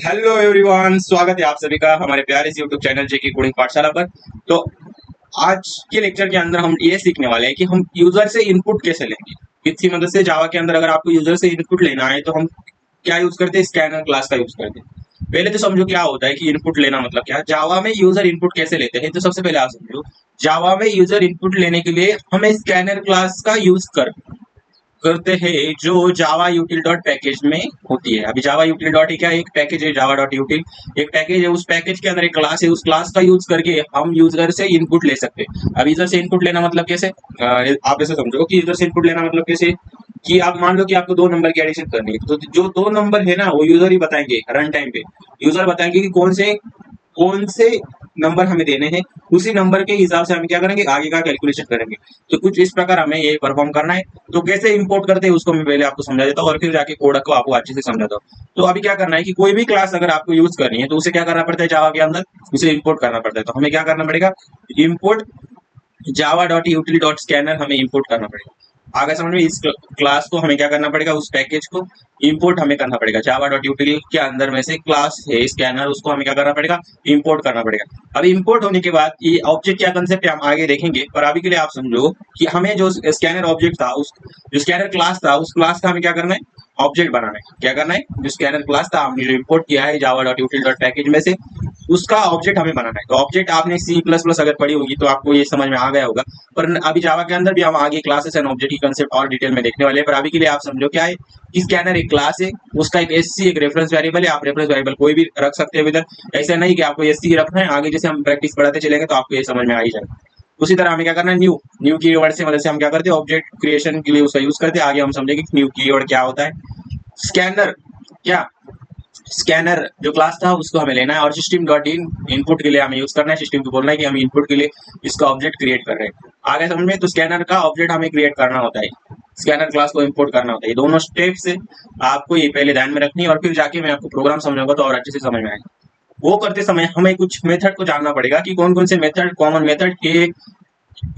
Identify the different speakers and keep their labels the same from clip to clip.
Speaker 1: Hello everyone, स्वागत है आप सभी का हमारे प्यारे से यूट्यूब चैनल जेके कोडिंग पाठशाला पर। तो आज के लेक्चर के अंदर हम ये सीखने वाले हैं कि हम यूजर से इनपुट कैसे लेंगे। इसकी मदद से जावा के अंदर अगर आपको यूजर से इनपुट लेना है तो हम क्या यूज करते हैं, स्कैनर क्लास का यूज करते हैं। पहले तो समझो क्या होता है कि इनपुट लेना मतलब क्या। जावा में यूजर इनपुट कैसे लेते हैं, तो सबसे पहले आप समझो जावा में यूजर इनपुट लेने के लिए हमें स्कैनर क्लास का यूज करते हैं जो जावा यूटिल डॉट पैकेज में होती है। अभी जावा यूटिल डॉट क्या एक पैकेज है, जावा डॉट यूटिल एक पैकेज है। उस पैकेज के अंदर एक क्लास है, उस क्लास का यूज करके हम यूजर से इनपुट ले सकते हैं। अब यूजर से इनपुट लेना मतलब कैसे, आप ऐसे समझो कि यूजर से इनपुट लेना मतलब कैसे कि आप मान लो कि आपको दो नंबर की एडिशन करनी है, तो जो दो नंबर है ना वो यूजर ही बताएंगे। रन टाइम पे यूजर बताएंगे कि कौन से नंबर हमें देने हैं। उसी नंबर के हिसाब से हम क्या करेंगे, आगे का कैलकुलेशन करेंगे। तो कुछ इस प्रकार हमें ये परफॉर्म करना है। तो कैसे इंपोर्ट करते हैं उसको मैं पहले आपको समझा देता हूँ और फिर जाके कोड को आपको अच्छे से समझाता हूँ। तो अभी क्या करना है कि कोई भी क्लास अगर आपको यूज करनी है तो उसे क्या करना पड़ता है, जावा के अंदर उसे इंपोर्ट करना पड़ता है। तो हमें क्या करना पड़ेगा, इंपोर्ट जावा डॉट यूटिल डॉट स्कैनर हमें इंपोर्ट करना पड़ेगा। आगे समझ में, इस क्लास को हमें क्या करना पड़ेगा, उस पैकेज को इंपोर्ट हमें करना पड़ेगा। जावा डॉट यूटिल के अंदर में से क्लास है स्कैनर, उसको हमें क्या करना पड़ेगा, इंपोर्ट करना पड़ेगा। अब इंपोर्ट होने के बाद ये ऑब्जेक्ट क्या कंसेप्ट है हम आगे देखेंगे, पर अभी के लिए आप समझो कि हमें जो स्कैनर ऑब्जेक्ट था, उस जो स्कैनर क्लास था, उस क्लास का हमें क्या करना है, ऑब्जेक्ट बनाना है। क्या करना है, जो स्कैनर क्लास था हमने जो इंपोर्ट किया है जावा डॉट यूटिल डॉट पैकेज में से, उसका ऑब्जेक्ट हमें बनाना है। तो ऑब्जेक्ट आपने सी प्लस प्लस अगर पढ़ी होगी तो आपको ये समझ में आ गया होगा। पर अभी जावा के अंदर भी हम आगे क्लासेस एंड ऑब्जेक्ट की कंसेप्ट और डिटेल में देखने वाले हैं। पर अभी के लिए आप समझो क्या है कि स्कैनर एक क्लास है, उसका एक एससी एक रेफरेंस वेरिएबल है। आप रेफरेंस वेरिएबल कोई भी रख सकते हो इधर, ऐसा नहीं कि आपको एससी रखना है। आगे जैसे हम प्रैक्टिस बढ़ाते चलेंगे तो आपको ये समझ में आ ही जाएगा। उसी तरह हमें क्या करना है, न्यू न्यू कीवर्ड से मदद से हम क्या करते हैं, ऑब्जेक्ट क्रिएशन के लिए उसका यूज करते हैं। आगे हम समझेंगे न्यू कीवर्ड क्या होता है। स्कैनर क्या, स्कैनर जो क्लास था उसको हमें लेना है और सिस्टम डॉट इन इनपुट के लिए हमें यूज करना है। सिस्टम को बोलना है कि हम इनपुट के लिए इसका ऑब्जेक्ट क्रिएट कर रहे हैं। आगे समझ में, तो स्कैनर का ऑब्जेक्ट हमें क्रिएट करना होता है, स्कैनर क्लास को इंपोर्ट करना होता है। ये दोनों स्टेप्स आपको ये पहले ध्यान में रखनी है और फिर जाके मैं आपको प्रोग्राम समझाऊंगा तो और अच्छे से समझ में आएगा। वो करते समय हमें कुछ मेथड को जानना पड़ेगा कि कौन कौन से मेथड, कॉमन मेथड के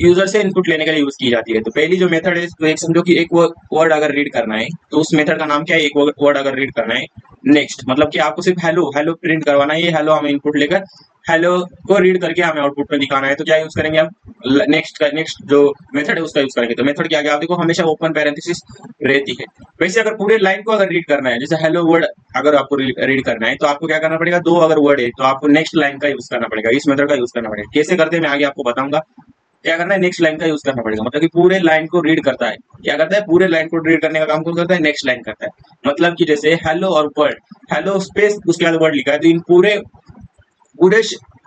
Speaker 1: यूजर से इनपुट लेने के लिए यूज की जाती है। तो पहली जो मेथड है, तो एक समझो कि एक वर्ड अगर रीड करना है तो उस मेथड का नाम क्या है, एक वर्ड अगर रीड करना है नेक्स्ट, मतलब कि आपको सिर्फ हेलो हेलो प्रिंट करवाना है। ये हेलो हमें इनपुट लेकर हेलो को रीड करके हमें आउटपुट में दिखाना है। तो क्या यूज करेंगे हम, नेक्स्ट का नेक्स्ट जो मेथड है उसका यूज करेंगे। तो मेथड के आगे आप देखो हमेशा ओपन पैरेंथेसिस रहती है। वैसे अगर पूरे लाइन को अगर रीड करना है, जैसे हेलो वर्ड अगर आपको रीड करना है तो आपको क्या करना पड़ेगा, दो अगर वर्ड है तो आपको नेक्स्ट लाइन का यूज करना पड़ेगा, इस मेथड का यूज करना पड़ेगा। कैसे करते हैं मैं आगे आपको बताऊंगा। क्या करना है, नेक्स्ट लाइन का यूज करना पड़ेगा, मतलब कि पूरे लाइन को रीड करता है। क्या करता है, पूरे लाइन को रीड करने का काम कौन करता है, नेक्स्ट लाइन करता है। मतलब कि जैसे हेलो और वर्ड, हेलो स्पेस उसके बाद वर्ड लिखा है, तो इन पूरे पूरे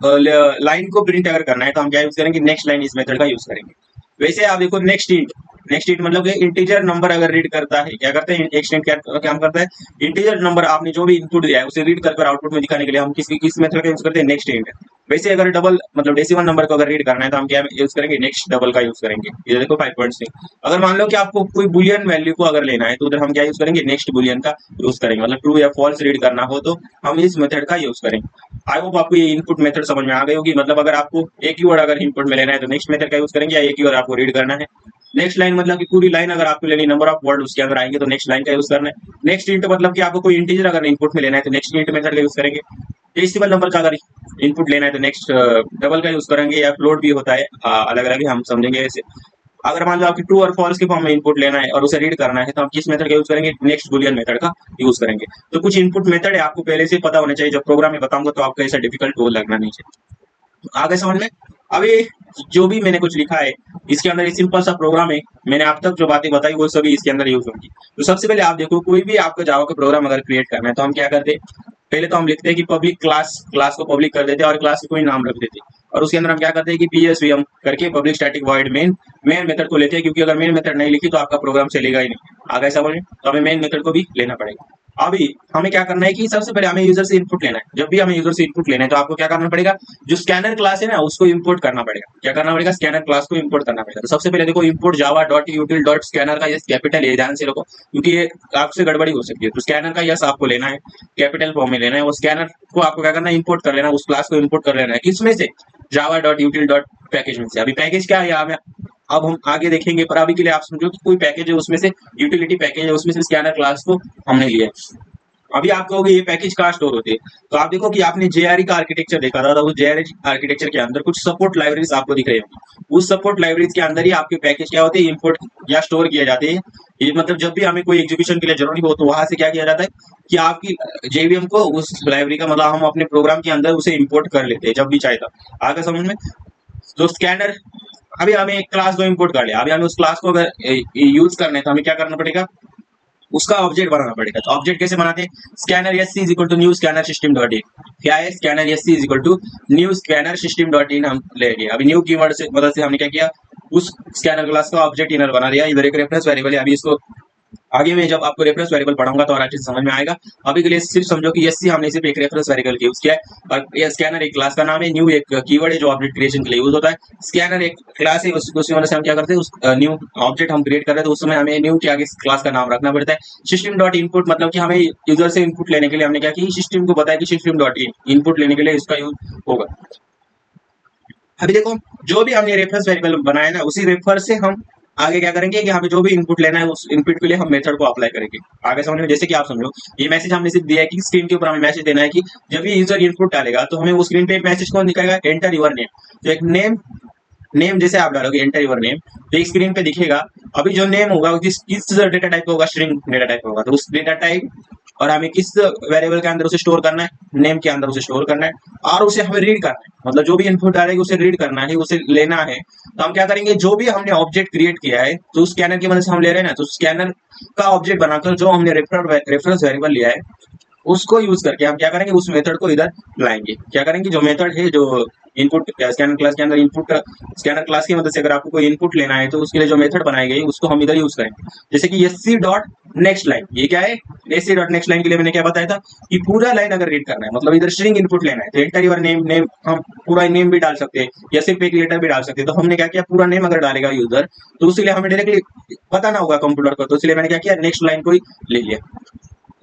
Speaker 1: लाइन को प्रिंट अगर करना है तो हम क्या यूज करेंगे, नेक्स्ट लाइन इस मेथड का यूज करेंगे। वैसे आप देखो नेक्स्ट इंट, नेक्स्ट इंट मतलब इंटीजर नंबर अगर रीड करता है, क्या करता है नेक्स्ट इंट, क्या काम करता है, इंटीजर नंबर आपने जो भी इनपुट दिया है उसे रीड कर आउटपुट में दिखाने के लिए हम किस मेथड का यूज करते हैं, नेक्स्ट इंट। वैसे अगर डबल मतलब डेसिमल नंबर को अगर रीड करना है तो हम क्या यूज करेंगे, नेक्स्ट डबल का यूज करेंगे। ये देखो 5.6। अगर मान लो कि आपको कोई बुलियन वैल्यू को अगर लेना है तो उधर हम क्या यूज करेंगे, नेक्स्ट बुलियन का यूज करेंगे। मतलब ट्रू या फॉल्स रीड करना हो तो हम इस मेथड का यूज करेंगे। आई होप आपको ये इनपुट मेथड समझ में आ गई होगी। मतलब अगर आपको एक ही वर्ड अगर इनपुट में लेना है तो नेक्स्ट मेथड का यूज करेंगे, या एक ही वर्ड आपको रीड करना है, नेक्स्ट लाइन मतलब कि पूरी लाइन अगर आपको लेनी, नंबर ऑफ वर्ड उसके अंदर आएंगे तो नेक्स्ट लाइन का यूज करना है। नेक्स्ट इंट मतलब कि आपको कोई इंटीजर अगर इनपुट में लेना है तो नेक्स्ट इंट मेथड का यूज करेंगे। डेसिमल नंबर का अगर इनपुट लेना है तो नेक्स्ट डबल का यूज करेंगे, या फ्लोट भी होता है, अलग अलग ही हम समझेंगे ऐसे। अगर मान लो आपकी ट्रू और फॉल्स के फॉर्म में इनपुट लेना है और उसे रीड करना है तो हम किस मेथड का यूज करेंगे, नेक्स्ट बुलियन मेथड का यूज करेंगे। तो कुछ इनपुट मेथड है आपको पहले से पता होना चाहिए, जब प्रोग्राम में बताऊंगा तो आपको ऐसा डिफिकल्ट वो लगना नहीं चाहिए। आगे समझ में। अभी जो भी मैंने कुछ लिखा है इसके अंदर एक सिंपल सा प्रोग्राम है, मैंने आप तक जो बातें बताई वो सभी इसके अंदर यूज होंगी। तो सबसे पहले आप देखो, कोई भी आपका जावा का प्रोग्राम अगर क्रिएट करना है तो हम क्या करते हैं, पहले तो हम लिखते हैं कि पब्लिक क्लास, क्लास को पब्लिक कर देते हैं और क्लास को कोई नाम रख देते हैं। और उसके अंदर हम क्या करते हैं कि पीएसवीएम करके public static void main main method को लेते हैं, क्योंकि अगर मेन मेथड नहीं लिखी तो आपका प्रोग्राम चलेगा ही नहीं। आगे समझ में, तो हमें मेन मेथड को भी लेना पड़ेगा। अभी हमें क्या करना है कि सबसे पहले हमें यूजर से इनपुट लेना है। जब भी हमें यूजर से इनपुट लेना है तो आपको क्या करना पड़ेगा, जो स्कैनर क्लास है ना उसको इंपोर्ट करना पड़ेगा। क्या करना पड़ेगा, स्कैनर क्लास को इंपोर्ट करना पड़ेगा। तो सबसे पहले देखो, इंपोर्ट जावा डॉट यूटिल डॉट स्कैनर का यस कैपिटल है, ध्यान से रखो क्योंकि ये आपसे गड़बड़ी हो सकती है। तो स्कैनर का यस आपको लेना है, कैपिटल फॉर्म में लेना है। वो स्कैनर को आपको क्या करना है, इंपोर्ट कर लेना, उस क्लास को इंपोर्ट कर लेना है। किसमें से, जावा डॉट यूटिल डॉट पैकेज में से। अभी पैकेज क्या है यहाँ, अब हम आगे देखेंगे, पर अभी के लिए आप समझो कि कोई पैकेज है उसमें से यूटिलिटी पैकेज है उसमें से स्कैनर क्लास को हमने लिया है। अभी आप कहोगे ये पैकेज कहाँ स्टोर होते हैं, तो आप देखो कि आपने जेआरई का आर्किटेक्चर देखा था, तो उस जेआरई आर्किटेक्चर के अंदर कुछ सपोर्ट लाइब्रेरीज आपको दिख रही होंगी। उस सपोर्ट लाइब्रेरीज के अंदर ही आपके पैकेज क्या होते हैं, इंपोर्ट या स्टोर किया जाते हैं। ये मतलब जब भी हमें कोई एग्जीक्यूशन के लिए जरूरी हो तो वहां से क्या किया जाता है कि आपकी जेवीएम को उस लाइब्रेरी का मतलब हम अपने प्रोग्राम के अंदर उसे इंपोर्ट कर लेते हैं जब भी चाहे तब। आगे समझ में। तो स्कैनर, अभी हमें एक क्लास को इंपोर्ट कर लिया, अभी हमें उस क्लास को अगर यूज करना है तो हमें क्या करना पड़ेगा, उसका ऑब्जेक्ट बनाना पड़ेगा। तो ऑब्जेक्ट कैसे बनाते हैं, scanner S C is equal to new scanner system dot in. क्या है, scanner S C is equal to new scanner system dot in हम ले गए। अभी न्यू कीवर्ड से मदद से हमने क्या किया, उस स्कैनर क्लास का ऑब्जेक्ट इनर बना दिया। इधर एक रेफरेंस वेरिएबल है, अभी इसको आगे में जब आपको रेफरेंस वेरिएबल पढ़ाऊंगा तो और अच्छे से समझ में आएगा। अभी के लिए सिर्फ समझो कि एससी हमने सिर्फ एक रेफरेंस वेरिएबल यूज किया है, और ये स्कैनर एक क्लास का नाम है, न्यू एक कीवर्ड है जो ऑब्जेक्ट क्रिएशन के लिए यूज होता है। स्कैनर एक क्लास है, उसी वजह से हम क्या करते हैं, उस न्यू ऑब्जेक्ट हम क्रिएट कर रहे हैं तो उस समय हमें न्यू के आगे क्लास का नाम रखना पड़ता है। सिस्टम डॉट इनपुट मतलब कि हमें यूजर से इनपुट लेने के लिए हमने क्या किया, सिस्टम को बताया कि सिस्टम डॉट इनपुट लेने के लिए इसका यूज होगा। अभी देखो, जो भी हमने रेफरेंस वेरिएबल बनाया ना, उसी रेफर से हम आगे क्या करेंगे कि हमें जो भी इनपुट लेना है उस इनपुट के लिए हम मेथड को अप्लाई करेंगे। आगे समझ में, जैसे कि आप समझो ये मैसेज हमने सिर्फ दिया है कि स्क्रीन के ऊपर हमें मैसेज देना है कि जब ये यूजर इनपुट डालेगा तो हमें वो स्क्रीन पे एक मैसेज कौन दिखाएगा, एंटर योर नेम। तो एक नेम, नेम जैसे आप डालोगे एंटर योर नेम तो एक स्क्रीन पे दिखेगा। अभी जो नेम होगा वो किस डेटा टाइप का होगा, स्ट्रिंग डेटा टाइप होगा। तो उस डेटा टाइप और हमें किस वेरिएबल के अंदर उसे स्टोर करना है, नेम के अंदर उसे स्टोर करना है, और उसे हमें रीड करना है। मतलब जो भी इनपुट डालेगी उसे रीड करना है, उसे लेना है। तो हम क्या करेंगे, जो भी हमने ऑब्जेक्ट क्रिएट किया है तो स्कैनर की मदद से हम ले रहे हैं ना, तो स्कैनर का ऑब्जेक्ट बनाकर जो हमने रेफरेंस वेरिएबल लिया है उसको यूज करके हम क्या करेंगे, उस मेथड को इधर लाएंगे। क्या करेंगे, जो मेथड है, जो इनपुट स्कैनर क्लास के अंदर इनपुट स्कैनर क्लास की मदद से अगर आपको कोई इनपुट लेना है तो उसके लिए जो मेथड बनाई गई उसको हम इधर यूज करेंगे। जैसे कि S C dot next line, ये क्या है, S C dot next line के लिए मैंने क्या बताया था कि पूरा लाइन अगर रीड करना है, मतलब इधर स्ट्रिंग इनपुट लेना है तो एंटर योर नेम, नेम हम पूरा नेम भी डाल सकते हैं या सिर्फ एक लेटर भी डाल सकते हैं। तो हमने क्या किया, पूरा नेम अगर डालेगा यूजर तो उसके लिए हमें डायरेक्टली बताना होगा कंप्यूटर को, तो इसलिए मैंने क्या किया, नेक्स्ट लाइन को ही ले लिया।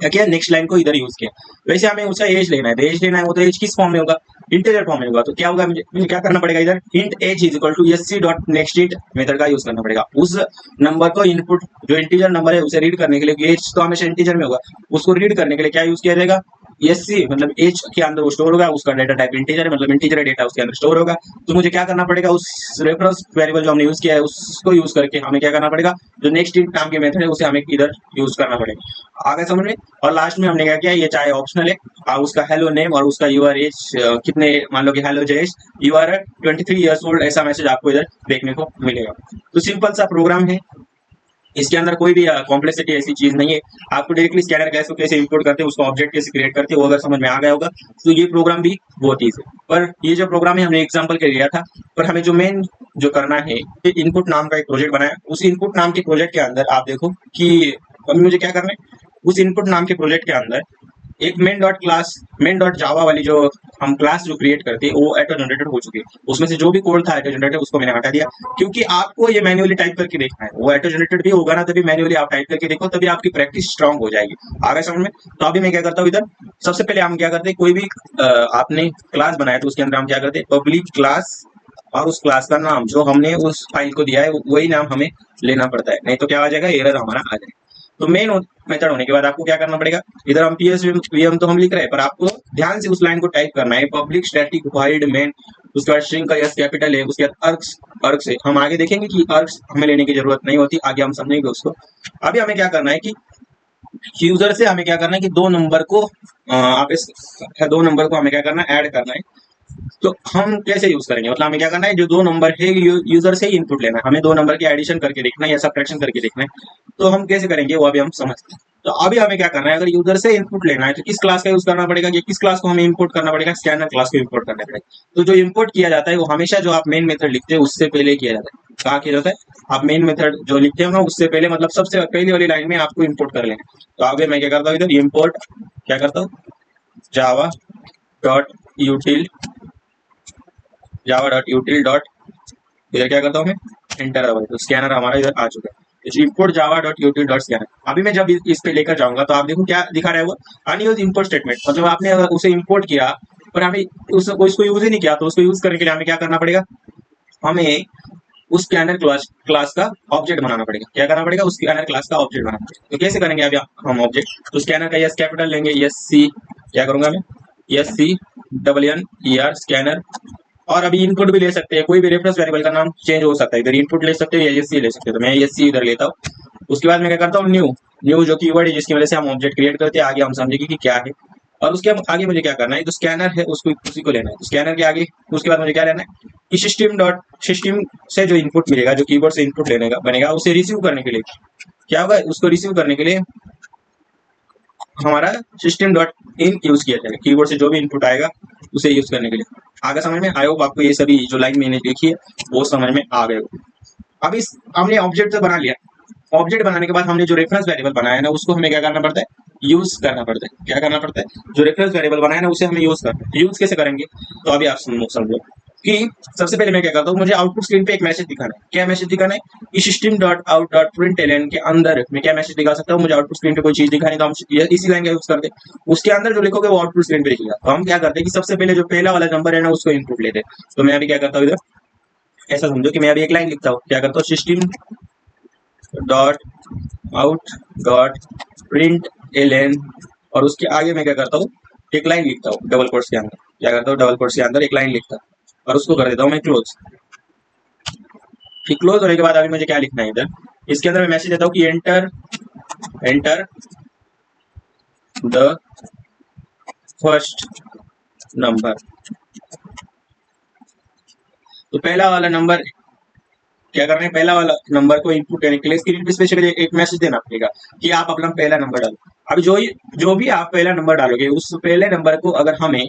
Speaker 1: क्या किया, नेक्स्ट लाइन को इधर यूज किया। वैसे हमें उसका एज लेना है, तो एज लेना है वो तो एज किस फॉर्म में होगा, इंटीजर फॉर्म में होगा। तो क्या होगा, मुझे क्या करना पड़ेगा, इधर int S is equal to S C dot next int method का यूज करना पड़ेगा। उस नंबर को इनपुट, जो इंटीजर नंबर है उसे रीड करने के लिए, एज तो हमेशा इंटीजर में होगा, उसको रीड करने के लिए क्या यूज किया जाएगा, एस सी मतलब एज के अंदर वो स्टोर होगा, उसका डेटा टाइप इंटीजर है, मतलब इंटीजर डेटा उसके अंदर स्टोर होगा। तो मुझे क्या करना पड़ेगा, उस रेफरेंस वेरिएबल जो हमने यूज किया है उसको यूज करके हमें क्या करना पड़ेगा, जो नेक्स्ट इंट नाम के मेथड है उसे हमें इधर यूज करना पड़ेगा। आगे समझ में। और लास्ट में हमने क्या किया, ये चाहे ऑप्शनल है, उसका हेलो नेम और उसका यूआर एज कितने, मान लो कि hello Jayesh you are 23 years old, ऐसा मैसेज आपको इधर देखने को मिलेगा। तो सिंपल सा प्रोग्राम है, इसके अंदर कोई भी कॉम्प्लेक्सिटी ऐसी चीज नहीं है। आपको डायरेक्टली स्कैनर कैसे इंपोर्ट करते हैं, उसको ऑब्जेक्ट कैसे क्रिएट करते हैं, वो अगर समझ में आ गया होगा तो ये प्रोग्राम भी वो चीज है। पर ये जो प्रोग्राम है हमने एग्जांपल के लिए लिया था, पर हमें जो मेन जो करना है, इनपुट नाम का एक प्रोजेक्ट बनाया। उस इनपुट नाम के प्रोजेक्ट के अंदर आप देखो कि अभी मुझे क्या करना है, उस इनपुट नाम के प्रोजेक्ट के अंदर एक main dot class, main dot जावा वाली जो हम क्लास जो क्रिएट करते हैं वो ऑटो जनरेटेड हो चुकी है। उसमें से जो भी कोड था ऑटो जनरेटेड उसको मैंने हटा दिया, क्योंकि आपको ये मैन्युअली टाइप करके देखना है। वो ऑटो जनरेटेड भी होगा ना, तभी मैन्युअली आप टाइप करके देखो, तभी आपकी प्रैक्टिस स्ट्रांग हो जाएगी। आगे समझ में। तो अभी मैं क्या करता हूँ, इधर सबसे पहले हम क्या करते हैं, कोई भी आपने क्लास बनाया तो उसके अंदर हम क्या करते हैं, पब्लिक क्लास, और उस क्लास का नाम जो हमने उस फाइल को दिया है वही नाम हमें लेना पड़ता है, नहीं तो क्या आ जाएगा, एरर हमारा आ जाएगा। तो मेन मेथड होने के बाद आपको क्या करना पड़ेगा, इधर हम पीएसवीएम तो हम लिख रहे हैं, पर आपको ध्यान से उस लाइन को टाइप करना है, पब्लिक स्टैटिक वॉइड मेन, उसके बाद स्ट्रिंग का एस कैपिटल है, उसके बाद अर्क्स, अर्क से हम आगे देखेंगे कि अर्क्स हमें लेने की जरूरत नहीं होती, आगे हम समझेंगे उसको। अभी हमें क्या करना है कि यूजर से हमें क्या करना है कि दो नंबर को आप इस दो नंबर को हमें क्या करना है, ऐड करना है। तो हम कैसे यूज करेंगे, मतलब हमें क्या करना है, जो दो नंबर है यूजर से ही इनपुट लेना है, हमें दो नंबर की एडिशन करके देखना है या सब्ट्रैक्शन करके देखना है। तो हम कैसे करेंगे वो अभी हम समझते हैं। तो अभी हमें क्या करना है, अगर यूजर से इनपुट लेना है तो किस क्लास का यूज करना पड़ेगा, कि किस क्लास को हमें इंपोर्ट करना पड़ेगा, स्कैनर क्लास को इंपोर्ट करना पड़ेगा। तो जो इंपोर्ट किया जाता है वो हमेशा जो आप मेन मेथड लिखते हैं उससे पहले किया जाता है। कहाँ किया जाता है, आप मेन मेथड जो लिखते हो ना उससे पहले, मतलब सबसे पहली वाली लाइन में आपको इंपोर्ट कर लेना है। तो आगे मैं क्या करता हूँ, इधर इंपोर्ट क्या करता हूँ, जावा डॉट यूटिल, जावा डॉट यूटिल डॉट, इधर क्या करता हूँ मैं, एंटर दबाई, तो स्कैनर हमारा इधर आ चुका है। इंपोर्ट जावा डॉट यूटिल डॉट स्कैनर। अभी मैं जब इस पे लेकर जाऊंगा तो आप देखो क्या दिखा रहा है, वो अनयूज इंपोर्ट स्टेटमेंट, मतलब आपने अगर उसे इंपोर्ट किया पर हमें उसको यूज ही नहीं किया, तो उसको यूज करने के लिए हमें क्या करना पड़ेगा, हमें उस स्कैनर क्लास का ऑब्जेक्ट बनाना पड़ेगा। क्या करना पड़ेगा? उस स्कैनर क्लास का ऑब्जेक्ट बनाना पड़ेगा। तो कैसे करेंगे अभी हम ऑब्जेक्ट? तो स्कैनर का एस कैपिटल लेंगे, एस सी, क्या करूंगा मैं, S C double N E R scanner. और अभी इनपुट भी ले सकते हैं, कोई भी रेफरेंस वेरिएबल का नाम चेंज हो सकता है, इधर इनपुट ले सकते हो या एस सी ले सकते हो। तो मैं एस सी इधर लेता हूँ। उसके बाद मैं क्या करता हूँ, न्यू, न्यू जो कीवर्ड है जिसकी वजह से हम ऑब्जेक्ट क्रिएट करते हैं, आगे हम समझेंगे कि क्या है। और उसके आगे मुझे क्या करना है, जो स्कैनर है उसको उसी को लेना है। तो स्कैनर के आगे उसके बाद मुझे क्या लेना है कि सिस्टम से जो इनपुट मिलेगा, जो कीबोर्ड से इनपुट लेने का बनेगा, उसे रिसीव करने के लिए क्या होगा, उसको रिसीव करने के लिए हमारा सिस्टम डॉट इन यूज किया जाएगा। कीबोर्ड से जो भी इनपुट आएगा उसे यूज करने के लिए। आगे समझ में आई होप आपको ये सभी जो लाइन मैंने लिखी है वो समझ में आ गए हो। अब इस हमने ऑब्जेक्ट तो बना लिया। ऑब्जेक्ट बनाने के बाद हमने जो रेफरेंस वेरिएबल बनाया है ना, उसको हमें क्या करना पड़ता है, यूज करना पड़ता है। क्या करना पड़ता है? जो रेफरेंस वेरिएबल बनाया है ना, उसे हमें यूज करना है। यूज कैसे करेंगे? तो अभी आप समझो कि सबसे पहले मैं क्या करता हूँ, मुझे आउटपुट स्क्रीन पे एक मैसेज दिखाना है। क्या मैसेज दिखाना है कि system dot out dot println के अंदर मैं क्या मैसेज दिखा सकता हूँ, मुझे आउटपुट स्क्रीन पे कोई चीज दिखानी, तो हम इसी लाइन का यूज करते हैं। उसके अंदर जो लिखोगे वो आउटपुट स्क्रीन पे दिखेगा। तो हम क्या करते हैं कि सबसे पहले जो पहला वाला नंबर है ना, उसको इनपुट लेते हैं। तो मैं अभी क्या करता हूँ, इधर ऐसा समझो कि मैं अभी एक लाइन लिखता हूँ। क्या करता हूँ, system dot out dot print L, और उसके आगे मैं क्या करता हूँ, एक लाइन लिखता हूँ डबल कोट्स के अंदर। क्या करता हूँ, डबल कोट्स के अंदर एक लाइन लिखता हूँ और उसको कर देता हूँ मैं क्लोज। फिर क्लोज होने के बाद अभी मुझे क्या लिखना है, इधर इसके अंदर मैं मैसेज देता हूँ कि enter enter the first number. तो पहला वाला नंबर क्या करना है, पहला वाला नंबर को इनपुट करने के लिए स्क्रीन पे स्पेशली एक मैसेज देना पड़ेगा कि आप अपना पहला नंबर डालो। अभी जो भी आप पहला नंबर डालोगे, उस पहले नंबर को अगर हमें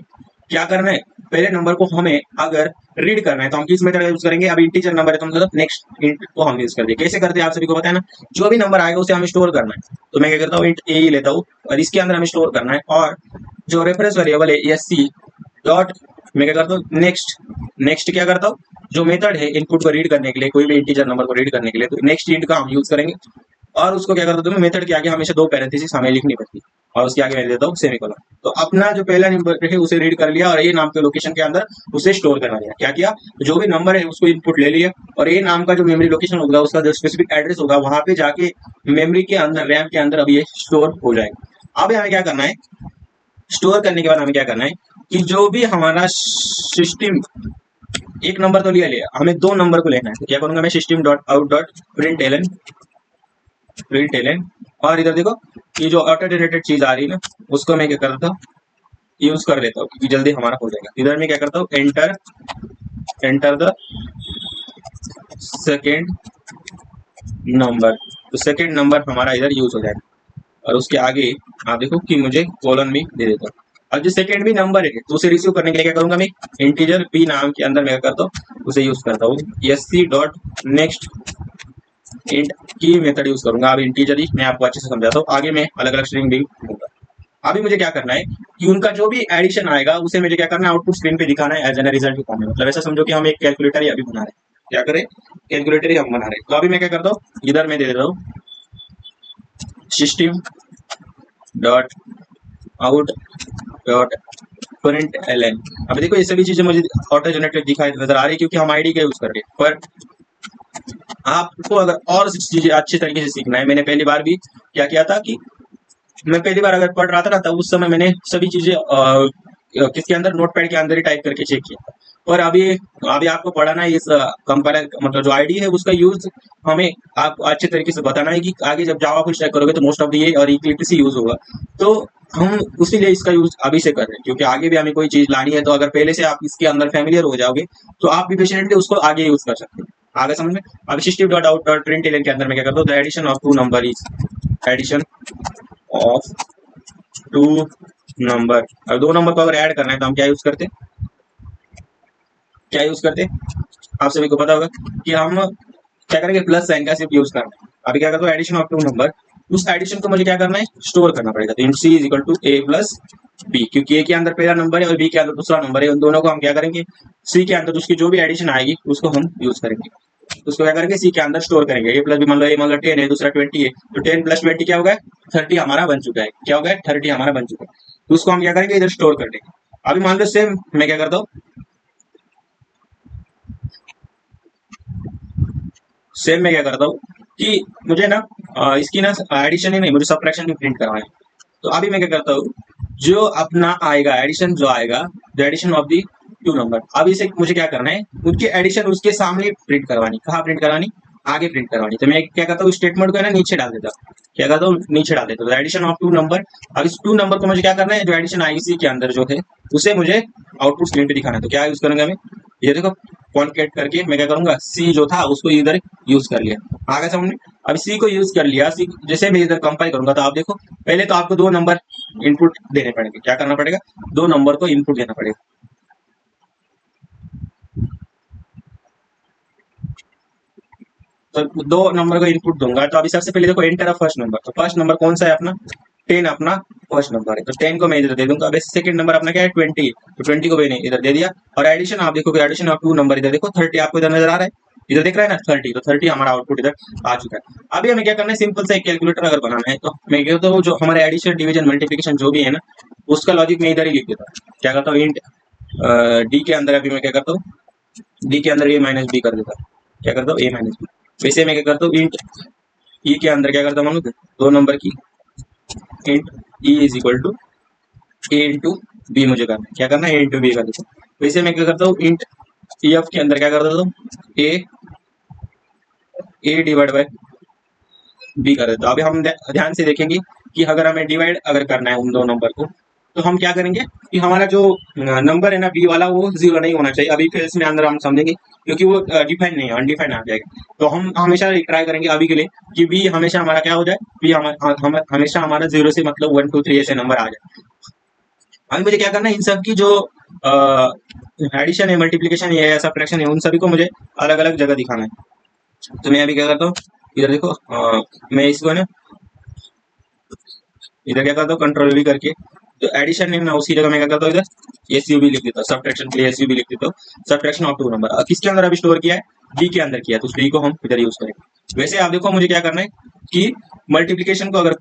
Speaker 1: क्या करना है, पहले नंबर को हमें अगर रीड करना है तो हम किस मेथड का यूज करेंगे? अब इंटीजर नंबर है तो मतलब नेक्स्ट इंट को हम यूज करते हैं। कैसे करते हैं आप सभी को पता है ना, जो भी नंबर आएगा उसे हमें स्टोर करना है। तो मैं क्या करता हूँ, इंट ए ही लेता हूँ और इसके अंदर हमें स्टोर करना है। और जो रेफरेंस वेरिएबल है एस सी डॉट, मैं क्या करता हूँ, नेक्स्ट, नेक्स्ट क्या करता हूँ, जो मेथड है इनपुट को रीड करने के लिए, कोई भी इंटीजर नंबर को रीड करने के लिए, तो नेक्स्ट इंट का हम यूज करेंगे। और उसको क्या करता हूँ, मेथड के आगे हमेशा दो पैरेंथेसिस हमें लिखनी पड़ती है और उसके आगे मैं देता हूँ सेमीकोलन। तो अपना जो पहला नंबर है उसे रीड कर लिया और ये नाम के लोकेशन के अंदर उसे स्टोर करवा लिया। क्या किया, जो भी नंबर है उसको इनपुट ले लिया और ये नाम का जो मेमोरी लोकेशन होगा, उसका जो स्पेसिफिक एड्रेस होगा, वहां पे जाके मेमोरी के अंदर, रैम के अंदर अब ये स्टोर हो जाएगा। अब हमें क्या करना है, स्टोर करने के बाद हमें क्या करना है कि जो भी हमारा सिस्टम, एक नंबर तो लिया, हमें दो नंबर को लेना है। तो क्या करूंगा मैं, system dot out dot print L N, और इधर देखो ये जो ऑटो जनरेटेड चीज आ रही है ना, उसको मैं क्या करता हूँ, यूज कर लेता हूँ क्योंकि जल्दी हमारा हो जाएगा। इधर मैं क्या करता हूँ, enter enter the second number. तो सेकेंड नंबर हमारा इधर यूज हो जाएगा और उसके आगे आप देखो कि मुझे कॉलन भी दे देता हूँ। अब जो सेकेंड भी नंबर है तो उसे रिसीव करने के लिए क्या करूंगा मैं, इंटीजर पी नाम के अंदर मैं क्या करता हूँ, उसे यूज करता हूँ S C dot next int की मेथड यूज करूंगा। अब इंटीजर ही मैं आपको अच्छे से समझाता हूँ, आगे मैं अलग अलग स्ट्रिंग भी दूंगा। अभी मुझे क्या करना है कि उनका जो भी एडिशन आएगा उसे मुझे क्या करना है, आउटपुट स्क्रीन पे दिखाना है एज एन रिजल्ट के फॉर्म में। मतलब ऐसा समझो कि हम एक कैलकुलेटर ही अभी बना रहे हैं। क्या करें, कैलकुलेटर ही हम बना रहे हैं। तो अभी मैं क्या करता हूँ, इधर मैं दे देता हूँ system dot out dot print L N. अभी देखो ये सभी चीजें मुझे ऑटो जनरेटेड दिखाई नजर आ रही है क्योंकि हम आईडी का यूज कर रहे हैं। पर आपको अगर और चीजें अच्छी तरीके से सीखना है, मैंने पहली बार भी क्या किया था कि मैं पहली बार अगर पढ़ रहा था ना, तब उस समय मैंने सभी चीजें किसके अंदर, नोटपैड के अंदर ही टाइप करके चेक किया। और अभी अभी आपको पढ़ाना है इस कंपाइलर, मतलब जो आईडी है उसका यूज हमें आपको अच्छे तरीके से बताना है कि आगे जब जावा कुछ चेक करोगे तो मोस्ट ऑफ ये और इक्लिप्स यूज होगा। तो हम उसी लिए इसका यूज अभी से कर रहे हैं क्योंकि आगे भी हमें कोई चीज लानी है, तो अगर पहले से आप इसके अंदर फैमिलियर हो जाओगे तो आप भी पेशेंटली उसको आगे यूज कर सकते हैं। आगे समझ में। अब system dot out dot print L के अंदर मैं क्या करता हूँ, the addition of two number is addition of two number. अब दो नंबर को अगर ऐड करना है तो हम क्या यूज करते हैं, क्या यूज करते हैं, आप सभी को पता होगा कि हम क्या करेंगे, प्लस साइन का सिर्फ यूज करना है। अभी क्या करता हूँ, एडिशन ऑफ टू नंबर, उस एडिशन को मुझे क्या करना है, स्टोर करना पड़ेगा। तो इन C is equal to A plus B, क्योंकि ए के अंदर पहला नंबर है और बी के अंदर दूसरा नंबर है, उन दोनों को हम क्या करेंगे, सी के अंदर उसकी जो भी एडिशन आएगी उसको हम यूज करेंगे। उसको क्या करेंगे, सी के अंदर स्टोर करेंगे। ए प्लस बी, मान लो 10 है, दूसरा 20 है, तो 10 प्लस 20 क्या होगा, 30 हमारा बन चुका है। क्या होगा, 30 हमारा बन चुका है। तो उसको हम क्या करेंगे, इधर स्टोर कर देंगे। अभी मान लो सेम मैं क्या करता हूँ, सेम मैं क्या करता हूँ कि मुझे ना इसकी ना एडिशन ही नहीं, मुझे सब्ट्रैक्शन भी प्रिंट करवाना है। तो अभी मैं क्या करता हूँ, जो अपना आएगा एडिशन जो आएगा, the addition of the two number, अब इसे मुझे क्या करना है, उनके एडिशन उसके सामने प्रिंट करवानी। कहाँ प्रिंट करवानी? आगे प्रिंट करवानी। तो मैं क्या करता हूँ, स्टेटमेंट को है ना नीचे डाल देता हूँ। क्या करता हूँ, नीचे डाल देता हूँ एडिशन ऑफ टू नंबर। अब इस टू नंबर को मुझे क्या करना है, जो एडिशन आई इसी के अंदर जो है उसे मुझे आउटपुट स्क्रीन पे दिखाना है। तो क्या यूज करूंगा मैं, ये देखो कॉन्केट करके मैं क्या करूंगा, सी जो था उसको इधर यूज कर लिया। आगे समझ में? अब सी को यूज कर लिया, सी जैसे मैं इधर कंपाइल करूंगा तो आप देखो, पहले तो आपको दो नंबर इनपुट देने पड़ेंगे। क्या करना पड़ेगा, दो नंबर को इनपुट देना पड़ेगा। तो दो नंबर को इनपुट दूंगा, तो अभी सबसे पहले देखो एंटर अ फर्स्ट नंबर। तो फर्स्ट नंबर कौन सा है अपना, 10 अपना फर्स्ट नंबर है, तो 10 को मैं इधर दे दूंगा। अब सेकंड नंबर अपना क्या है, 20, तो 20 को मैंने इधर दे दिया। और एडिशन आप देखोगे, एडिशन ऑफ टू नंबर इधर देखो 30 आपको इधर नजर आ रहा है, इधर दिख रहा है ना 30, तो 30 हमारा आउटपुट इधर आ चुका है। अभी हमें क्या करना है, सिंपल सा एक कैलकुलेटर अगर बनाना है, तो मैं कहता हूँ जो हमारे एडिशन डिवीजन मल्टीप्लिकेशन जो भी है ना, उसका लॉजिक मैं इधर ही लिख देता हूँ। क्या करता हूँ, इंट डी के अंदर अभी मैं क्या करता हूँ, डी के अंदर ए माइनस बी कर देता हूँ। क्या करता हूँ, ए माइनस बी। वैसे मैं क्या करता हूँ, इंट ई के अंदर क्या करता हूँ, दो नंबर की int E is equal to A into B. मुझे करना है, क्या करना है, ए इंटू बी कर देता हूँ। वैसे मैं क्या करता हूँ, इंट ई एफ के अंदर क्या कर देता हूँ, ए ए डिवाइड बाय बी कर देता हूँ। अभी हम ध्यान से देखेंगे कि अगर हमें डिवाइड अगर करना है उन दो नंबर को, तो हम क्या करेंगे कि हमारा जो नंबर है ना बी वाला, वो जीरो नहीं होना चाहिए। अभी फिर इसमें अंदर हम समझेंगे, क्योंकि वो डिफाइन नहीं है, अनडिफाइंड आ जाएगा। तो हम हमेशा ट्राई करेंगे अभी के लिए कि बी हमेशा हमारा क्या हो जाए, बी हमेशा हमारा जीरो से मतलब 1 2 3 ऐसे नंबर आ जाए। अभी मुझे क्या करना है, इन सब की जो एडिशन है, मल्टीप्लीकेशन है या सब्ट्रैक्शन है, उन सभी को मुझे अलग अलग जगह दिखाना है। तो मैं अभी क्या करता हूँ, इधर देखो मैं इसको है ना इधर क्या करता हूँ, कंट्रोल वी करके जो एडिशन है ना उसकी जगह मैं क्या करता हूँ, इधर एस यू भी लिख देता हूँ, सब्ट्रैक्शन के लिए एस यू भी लिख देता हूँ। सब्ट्रैक्शन ऑफ टू नंबर किसके अंदर अभी स्टोर किया है, डी के अंदर किया है, तो उस डी को हम इधर यूज करेंगे। वैसे आप देखो मुझे क्या करना है कि मल्टीप्लीकेशन को अगर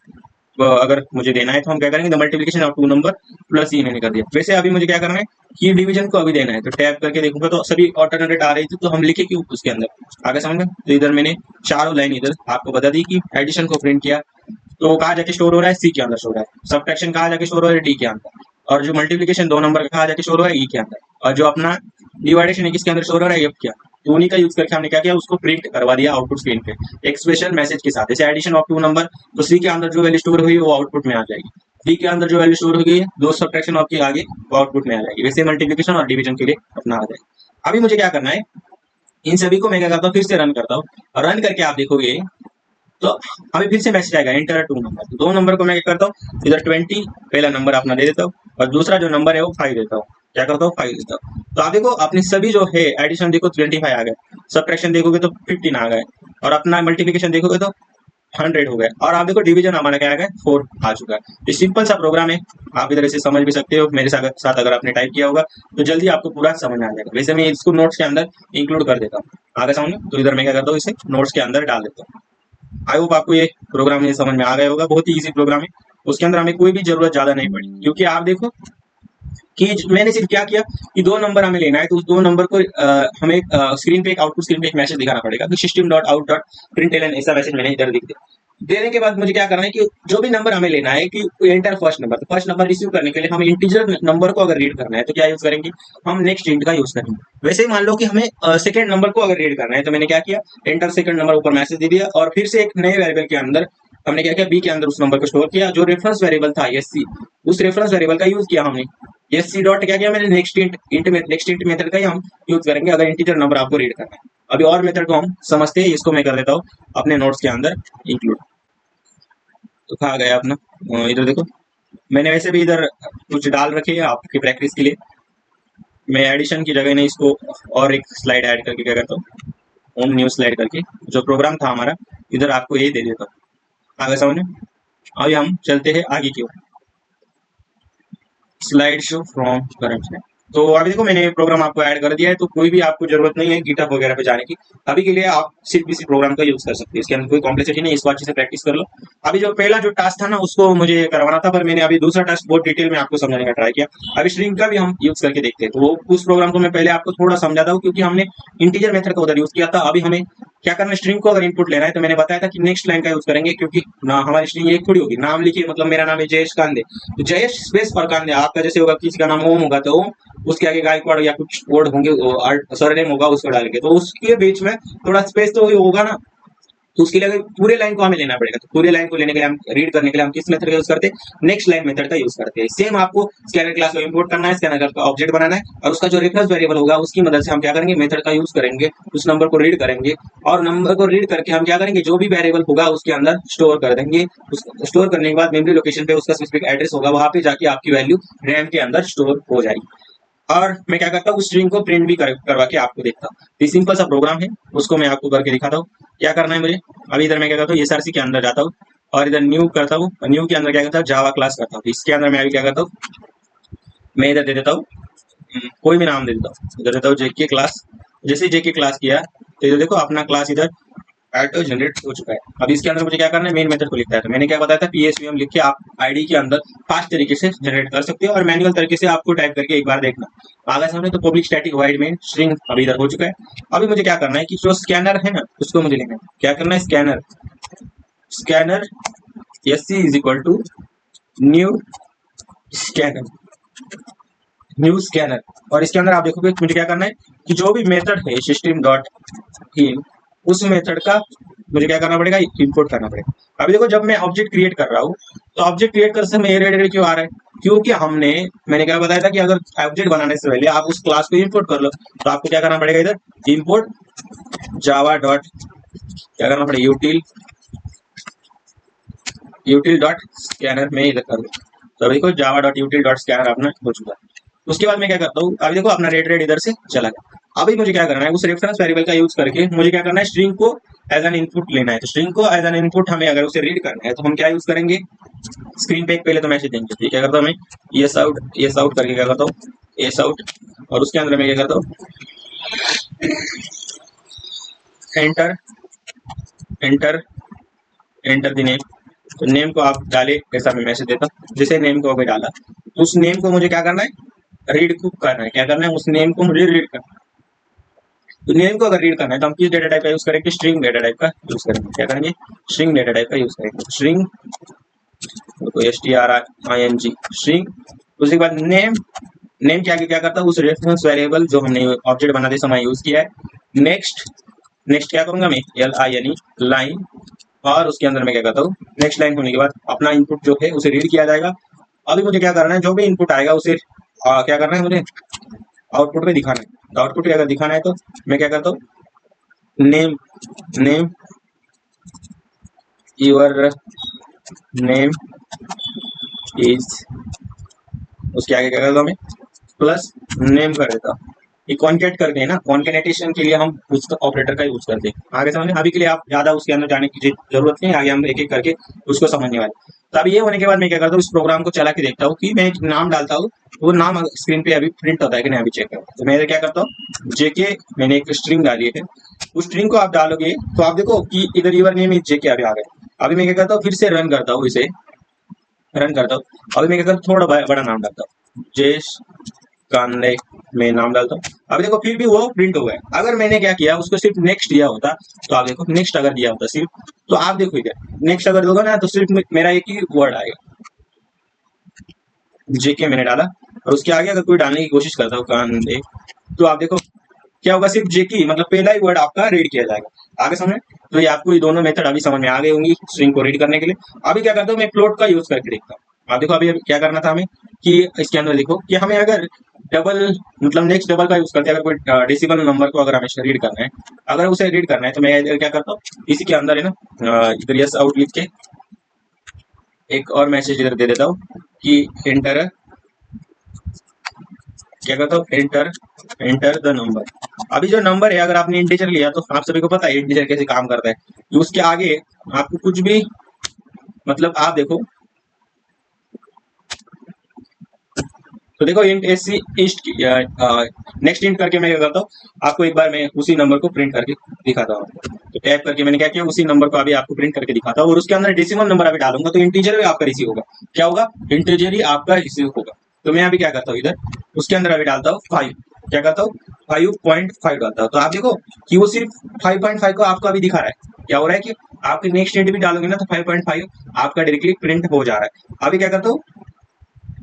Speaker 1: अगर मुझे देना है, तो हम क्या करेंगे, multiplication of two number plus ई मैंने कर दिया। वैसे अभी मुझे क्या करना है कि डिवीजन को अभी देना है, तो टैब करके देखूंगा तो सभी ऑल्टरनेट आ रही थी, तो हम लिखे क्यों उसके अंदर, आगे समझ में? तो इधर मैंने चारों लाइन इधर आपको बता दी कि एडिशन को प्रिंट किया, तो कहाँ जाके स्टोर हो रहा है, सी के अंदर स्टोर हो रहा है। सब्ट्रैक्शन कहाँ जाके स्टोर हो रहा है, डी के अंदर। और जो मल्टीप्लिकेशन दो नंबर का कहाँ जाके स्टोर हो रहा है, ई के अंदर। और जो अपना डिवाइडेशन है किसके अंदर स्टोर हो रहा है, एफ के अंदर। तो उन्हीं का यूज करके हमने क्या किया, उसको प्रिंट करवा दिया आउटपुट स्क्रीन पे एक स्पेशल मैसेज के साथ। जैसे एडिशन ऑफ टू नंबर, तो सी के अंदर जो वैल्यू स्टोर हुई वो आउटपुट में आ जाएगी, डी के अंदर जो वैल्यू स्टोर हो गई है दो सब्ट्रैक्शन ऑफ के आगे, वो आउटपुट में आ जाएगी। वैसे मल्टीप्लिकेशन और डिवीजन के लिए अपना आ जाएगी। अभी मुझे क्या करना है, इन सभी को मैं क्या करता हूँ, फिर से रन करता हूँ। रन करके आप देखोगे तो अभी फिर से मैसेज आएगा, एंटर टू नंबर। दो नंबर को मैं क्या करता हूँ, इधर 20 पहला नंबर अपना दे देता हूँ, और दूसरा जो नंबर है वो 5 देता हूँ। क्या करता हूँ, 5 देता हूँ। तो आप देखो अपने सभी जो है एडिशन देखो 25 आ गए, सब्ट्रैक्शन देखोगे तो 15 आ गए, और अपना मल्टीप्लिकेशन देखोगे तो 100 हो गए। और आप देखो डिवीजन हमारा क्या आ गया, 4 आ चुका है। ये सिंपल सा प्रोग्राम है, आप इधर इसे समझ भी सकते हो मेरे साथ अगर आपने टाइप किया होगा तो जल्दी आपको पूरा समझ में आ जाएगा। वैसे मैं इसको नोट्स के अंदर इंक्लूड कर देता हूँ, आगे समझ में? तो इधर मैं क्या करता हूँ, इसे नोट्स के अंदर डाल देता हूँ। आई होप आपको ये प्रोग्राम ये समझ में आ गया होगा, बहुत ही इजी प्रोग्राम है। उसके अंदर हमें कोई भी जरूरत ज्यादा नहीं पड़ी, क्योंकि आप देखो कि मैंने सिर्फ क्या किया कि दो नंबर हमें लेना है, तो उस दो नंबर को हमें स्क्रीन पे एक आउटपुट स्क्रीन पे एक मैसेज दिखाना पड़ेगा कि system dot out dot println, ऐसा मैसेज मैंने इधर दिख दिया। देने के बाद मुझे क्या करना है कि जो भी नंबर हमें लेना है कि एंटर फर्स्ट नंबर, तो फर्स्ट नंबर रिसीव करने के लिए हमें इंटीजर नंबर को अगर रीड करना है तो क्या यूज करेंगे, हम नेक्स्ट इंट का यूज करेंगे। वैसे ही मान लो कि हमें सेकंड नंबर को अगर रीड करना है, तो मैंने क्या किया, एंटर सेकंड नंबर ऊपर मैसेज दे दिया, और फिर से एक नए वेरिएबल के अंदर हमने क्या किया, बी के अंदर उस नंबर को स्टोर किया। जो रेफरेंस वेरिएबल था एस सी, उस रेफरेंस वेरिएबल का यूज किया हमने, एस सी डॉट क्या किया मैंने, नेक्स्ट इंट मेथड का ही हम यूज करेंगे अगर इंटीजर नंबर आपको रीड करना है। अभी और मेथड को हम समझते हैं, इसको मैं कर देता हूँ अपने नोट्स के अंदर इंक्लूड। तो कहा गया अपना, इधर देखो मैंने वैसे भी इधर कुछ डाल रखे हैं आपकी प्रैक्टिस के लिए। मैं एडिशन की जगह ने इसको और एक स्लाइड ऐड करके क्या करता हूँ, होम न्यू स्लाइड करके जो प्रोग्राम था हमारा इधर आपको ये दे देता हूँ, आगे समझ में? अभी हम चलते हैं आगे की ओर, स्लाइड शो फ्रॉम करंट। तो अभी देखो मैंने प्रोग्राम आपको ऐड कर दिया है, तो कोई भी आपको जरूरत नहीं है गिटहब वगैरह पे जाने की। अभी के लिए आप सिर्फ इसी प्रोग्राम का यूज कर सकते हैं, इसके अंदर कोई कॉम्प्लेक्सिटी नहीं, इसको अच्छे से प्रैक्टिस कर लो। अभी जो पहला जो टास्क था ना उसको मुझे करवाना था, पर मैंने अभी दूसरा टास्क बहुत डिटेल में आपको समझाने का ट्राई किया। अभी स्ट्रिंग का भी हम यूज करके देखते हैं, तो वो उस प्रोग्राम को मैं पहले आपको थोड़ा समझाता हूँ, क्योंकि हमने इंटीजर मेथड का उधर यूज किया था। अभी हमें क्या करना है, स्ट्रिंग को अगर इनपुट लेना है तो मैंने बताया था कि नेक्स्ट लाइन का यूज करेंगे, क्योंकि ना हमारी स्ट्रिंग एक थोड़ी होगी। नाम लिखिए, मतलब मेरा नाम है जयेश कांदे, तो जयेश स्पेस पर कांदे। आपका जैसे होगा, किसी का नाम ओम होगा तो ओम, उसके आगे गायकवाड़ या कुछ वर्ड होंगे, सरनेम होगा उसको डालेंगे, तो उसके बीच में थोड़ा स्पेस तो होगा ना। तो उसके लिए पूरे लाइन को हमें लेना पड़ेगा। तो पूरे लाइन को लेने के लिए, हम रीड करने के लिए हम किस मेथड का यूज करते हैं, नेक्स्ट लाइन मेथड का यूज करते हैं। सेम आपको स्कैनर क्लास को इंपोर्ट करना है, स्कैनर का ऑब्जेक्ट बनाना है, और उसका जो रेफरेंस वेरिएबल होगा उसकी मदद से हम क्या करेंगे, मेथड का यूज करेंगे, उस नंबर को रीड करेंगे, और नंबर को रीड करके हम क्या करेंगे, जो भी वेरिएबल होगा उसके अंदर स्टोर कर देंगे। स्टोर करने के बाद मेमोरी लोकेशन पे उसका स्पेसिफिक एड्रेस होगा, वहां पे जाके आपकी वैल्यू रैम के अंदर स्टोर हो जाएगी। और मैं क्या करता हूँ, उस स्ट्रिंग को प्रिंट भी करवा के आपको देखता हूँ। ये सिंपल सा प्रोग्राम है, उसको मैं आपको करके दिखाता हूँ। क्या करना है मुझे, अभी इधर मैं क्या करता हूँ, SRC के अंदर जाता हूँ, और इधर न्यू करता हूँ। न्यू के अंदर क्या करता हूँ, जावा क्लास करता हूँ। इसके अंदर मैं अभी क्या करता हूँ, मैं इधर दे देता हूँ कोई भी नाम दे देता हूँ। इधर देता हूँ जेके क्लास। जैसे जेके क्लास किया तो इधर देखो अपना क्लास इधर ऑटो जनरेट हो चुका है। अब इसके अंदर मुझे क्या करना है, मेन मेथड को लिखता है। तो मैंने क्या बताया था, PSVM लिख के आप आईडी के अंदर फास्ट तरीके से जनरेट कर सकते हो, और मैनुअल तरीके से आपको टाइप करके एक बार देखना आगे सामने। तो public static wide main string अभी इधर हो चुका है। अभी मुझे क्या करना है कि जो स्कैनर है ना, उसको मुझे लिखना है। क्या करना है, scanner, scanner SC is equal to new scanner, new scanner. और इसके अंदर आप देखोगे मुझे क्या करना है कि जो भी मेथड है सिस्टम डॉट इन, उस मेथड का मुझे क्या करना पड़ेगा, इंपोर्ट करना पड़ेगा। अभी देखो, जब मैं ऑब्जेक्ट क्रिएट कर रहा हूँ तो ऑब्जेक्ट क्रिएट कर समय एरर क्यों आ रहा है, क्योंकि मैंने क्या बताया था कि अगर ऑब्जेक्ट बनाने से पहले आप उस क्लास को इंपोर्ट कर लो, तो आपको क्या करना पड़ेगा, इधर इंपोर्ट जावा डॉट क्या करना पड़ेगा, यूटिल डॉट स्कैनर में इधर कर दो। तो अभी देखो जावा डॉट यूटिल डॉट स्कैनर अपना हो चुका है। उसके बाद मैं क्या करता हूँ, अभी देखो अपना रेड इधर से चला गया। अभी मुझे क्या करना है, उस रेफरेंस वेरिएबल का यूज करके मुझे क्या करना है, स्ट्रिंग को एज एन इनपुट लेना है। तो स्ट्रिंग को एज एन इनपुट हमें अगर उसे रीड करना है तो हम क्या यूज करेंगे, स्क्रीन पे पहले तो मैसेज देंगे। तो क्या करता हूँ मैं, यस आउट करके क्या करता हूँ, एस आउट, और उसके अंदर मैं क्या करता हूँ, enter enter enter the name. तो नेम को आप डाले, ऐसा मैं मैसेज देता हूँ। जैसे नेम को अभी डाला तो उस नेम को मुझे क्या करना है, रीड को करना है। क्या करना है, उस नेम को मुझे रीड करना है। तो नेम को अगर रीड करना है तो हम किस डेटा टाइप का यूज करेंगे, स्ट्रिंग डेटा टाइप का यूज करेंगे। क्या करेंगे, स्ट्रिंग डेटा टाइप का यूज करेंगे। String STRING string. उसके बाद नेम, नेम के आगे क्या करता है, उस रेफरेंस वेरिएबल जो हमने ऑब्जेक्ट बनाते समय यूज किया है। नेक्स्ट, नेक्स्ट क्या करूंगा मैं, LINE लाइन, और उसके अंदर मैं क्या करता हूँ, नेक्स्ट लाइन होने के बाद अपना इनपुट जो है उसे रीड किया जाएगा। अभी मुझे क्या करना है, जो भी इनपुट आएगा उसे क्या करना है, मुझे आउटपुट में दिखाना है। तो आउटपुट में अगर दिखाना है तो मैं क्या करता हूँ, name, name your name is, उसके आगे क्या करता हूँ मैं, प्लस नेम कर देता हूँ। ये कॉन्केट करके है ना, कॉन्केटेशन के लिए हम उस ऑपरेटर का यूज करते हैं। आगे समझ में, अभी के लिए आप ज्यादा उसके अंदर जाने की जरूरत नहीं, आगे हम एक एक करके उसको समझने वाले। तो अभी ये होने के बाद मैं क्या करता हूँ, इस प्रोग्राम को चला के देखता हूँ कि मैं एक नाम डालता हूँ, वो नाम स्क्रीन पे अभी प्रिंट होता है कि नहीं, अभी चेक करता हूँ। तो मैं क्या करता हूँ, जेके मैंने एक स्ट्रिंग डाली है, उस स्ट्रिंग को आप डालोगे तो आप देखो कि इधर यूर नेम इज जेके अभी आ गए। अभी मैं क्या करता हूँ, फिर से रन करता हूँ, इसे रन करता हूँ। अभी मैं क्या करता हूँ, थोड़ा बड़ा नाम डालता हूँ, जयेश कांदे में नाम डालता हूँ। अभी देखो फिर भी वो प्रिंट हो गया। अगर मैंने क्या किया, उसको सिर्फ नेक्स्ट दिया होता, तो आप देखो नेक्स्ट अगर दिया होता सिर्फ, तो आप देखो इधर नेक्स्ट अगर दोगे ना तो सिर्फ मेरा एक ही वर्ड आएगा, जेके मैंने डाला, और उसके आगे अगर कोई डालने की कोशिश करता हो कांदे, तो आप देखो क्या होगा, सिर्फ जेके मतलब पहला ही वर्ड आपका रीड किया जाएगा। आगे समझ, तो ये आपको ये दोनों मेथड अभी समझ में आ गई होंगी स्ट्रिंग को रीड करने के लिए। अभी क्या करता हूँ, मैं फ्लोट का यूज करके देखता हूँ। आप देखो अभी क्या करना था हमें कि इसके अंदर देखो कि हमें अगर डबल मतलब नेक्स्ट डबल का यूज करते हैं, अगर कोई डेसिमल नंबर को अगर हमें रीड करना है, अगर उसे रीड करना है, तो मैं इधर क्या करता हूँ, इसी के अंदर है ना, इधर यस आउट लिख के एक और मैसेज इधर दे देता हूँ कि एंटर, क्या करता हूँ, एंटर द नंबर। अभी जो नंबर है, अगर आपने इंटीजर लिया तो आप सभी को पता है इंटीजर कैसे काम करता है। उसके आगे आपको कुछ भी मतलब आप देखो, तो देखो int AC east next int करके मैं क्या करता हूँ, आपको एक बार मैं उसी नंबर को प्रिंट करके दिखाता हूँ। तो टैप करके मैंने क्या किया, उसी नंबर को अभी आपको प्रिंट करके दिखाता हूँ, और उसके अंदर डेसिमल नंबर अभी डालूंगा तो इंटीजर भी आपका रिसीव होगा। क्या होगा, इंटीजर ही आपका रिसीव होगा। तो मैं अभी क्या करता हूँ, इधर उसके अंदर अभी डालता हूँ 5। क्या करता हूँ 5.5 डालता हूँ। तो आप देखो कि वो सिर्फ 5.5 को आपको अभी दिखा रहा है। क्या हो रहा है कि आपके नेक्स्ट डेट भी डालोगे ना तो 5.5 आपका डायरेक्टली प्रिंट हो जा रहा है। अभी क्या करता हूँ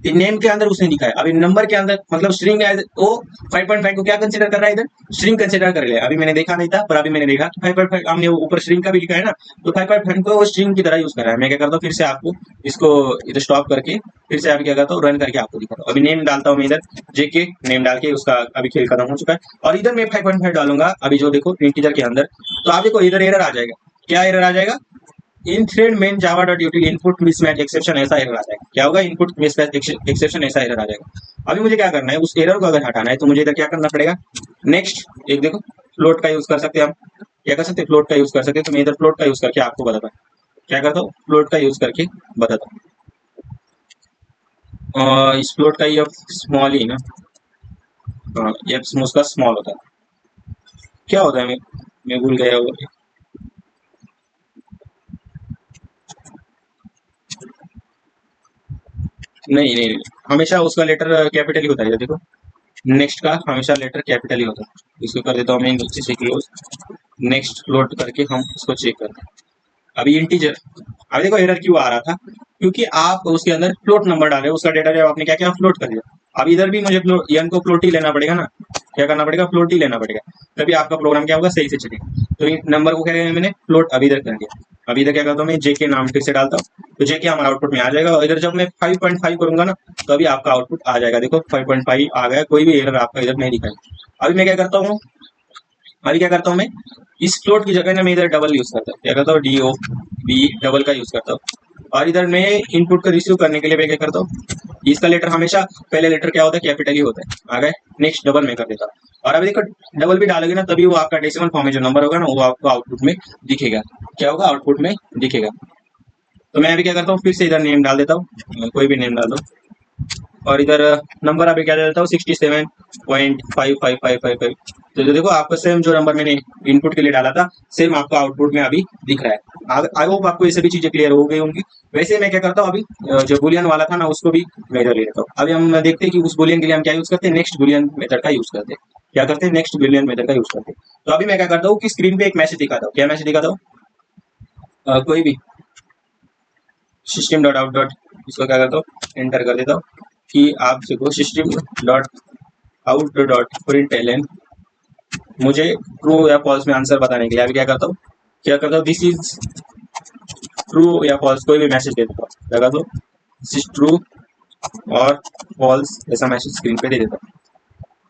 Speaker 1: नेम के अंदर उसने लिखा है, अभी नंबर के अंदर मतलब स्ट्रिंग एज वो 5.5 को क्या कंसीडर कर रहा है, इधर स्ट्रिंग कंसीडर कर लिया। अभी मैंने देखा नहीं था पर अभी मैंने देखा कि 5.5 हमने ऊपर स्ट्रिंग का भी लिखा है ना, तो 5.5 को वो स्ट्रिंग की तरह यूज कर रहा है। मैं क्या करता हूँ फिर से आपको इसको इधर स्टॉप करके फिर से अभी क्या करता हूँ रन करके आपको दिखाता हूँ। अभी नेम डालता हूँ मैं इधर जेके नेम डाल के उसका अभी खेल खत्म हो चुका है और इधर मैं 5.5 डालूंगा अभी जो देखो इंटीजर के अंदर। तो आप देखो इधर एरर आ जाएगा। क्या एरर आ जाएगा, in thread main Java dot util input mismatch exception ऐसा एरर आ जाएगा। क्या होगा, इनपुट मिसमैच एक्सेप्शन ऐसा एरर आ जाएगा। अभी मुझे क्या करना है, उस एरर को अगर हटाना है तो मुझे इधर क्या करना पड़ेगा, नेक्स्ट एक देखो फ्लोट का यूज कर सकते हैं हम। क्या कर सकते हैं, फ्लोट का यूज कर सकते हैं। तो मैं इधर फ्लोट का यूज करके आपको बताता हूँ। क्या करता हूँ, फ्लोट का यूज करके बताता हूँ। इस फ्लोट का ये स्मॉल ही ना, हाँ ये उसका स्मॉल होता है। क्या होता है, मैं भूल गया वो। नहीं नहीं नहीं, हमेशा उसका लेटर कैपिटल ही होता है। ये देखो नेक्स्ट का हमेशा लेटर कैपिटल ही होता है। इसको कर देता हूँ मैं नीचे से क्लोज। नेक्स्ट फ्लोट करके हम इसको चेक करते हैं। अभी इंटीजर, अभी देखो एरर क्यों आ रहा था, क्योंकि आप उसके अंदर फ्लोट नंबर डाले, उसका डेटा जब आपने क्या किया फ्लोट कर दिया। अब इधर भी मुझे यन को फ्लोट ही लेना पड़ेगा ना, क्या करना पड़ेगा, फ्लोट ही लेना पड़ेगा, तभी आपका प्रोग्राम क्या होगा, सही से चलेगा। तो इन नंबर को क्या किया मैंने फ्लोट अभी इधर कर दिया। अभी इधर क्या करता हूँ मैं जेके नाम फिर से डालता हूँ, तो जेके हमारा आउटपुट में आ जाएगा। और इधर जब मैं 5.5 करूंगा ना तो अभी आपका आउटपुट आ जाएगा। देखो 5.5 आ गया, कोई भी एरर आपका इधर नहीं दिखाएगा। अभी मैं क्या करता हूँ, अभी क्या करता हूँ मैं इस फ्लोट की जगह ना मैं इधर डबल यूज करता हूँ। क्या करता हूँ, डी ओ बी डबल का यूज करता हूँ। और इधर मैं इनपुट को रिसीव करने के लिए मैं क्या करता हूँ, इसका लेटर हमेशा पहले लेटर क्या होता है, कैपिटल ही होता है। आ गए, नेक्स्ट डबल में कर देता हूँ। और अभी देखो डबल भी डालोगे ना तभी वो आपका डेसिमल फॉर्म में जो नंबर होगा ना वो आपको आउटपुट में दिखेगा। क्या होगा, आउटपुट में दिखेगा। तो मैं अभी क्या करता हूँ फिर से इधर नेम डाल देता हूँ, कोई भी नेम डाल दो। और इधर नंबर अभी क्या देता हूँ 67.55555। तो जो देखो आपको सेम जो नंबर मैंने इनपुट के लिए डाला था सेम आपको आउटपुट में अभी दिख रहा है। आई होप आपको ये सभी चीजें क्लियर हो गई होंगी। वैसे मैं क्या करता हूँ अभी जो बुलियन वाला था ना उसको भी मैं इधर ले लेता हूँ। अभी हम देखते हैं कि उस बुलियन के लिए हम क्या यूज करते हैं, नेक्स्ट बुलियन मेथड का यूज करते हैं। क्या करते हैं, नेक्स्ट बुलियन मेथड का यूज करते हैं। तो अभी मैं क्या करता हूँ कि स्क्रीन पे एक मैसेज दिखाता हूँ। क्या मैसेज दिखाता हूँ, कोई भी सिस्टम डॉट आउट डॉट, इसको क्या करता हूँ एंटर कर देता हूँ कि आप देखो system dot out dot print L मुझे ट्रू या फॉल्स में आंसर बताने के लिए अभी क्या करता हूँ दिस इज ट्रू या फॉल्स, कोई भी मैसेज दे देता हूँ। लगा दो दिस इज ट्रू और फॉल्स ऐसा मैसेज स्क्रीन पे दे देता हूँ।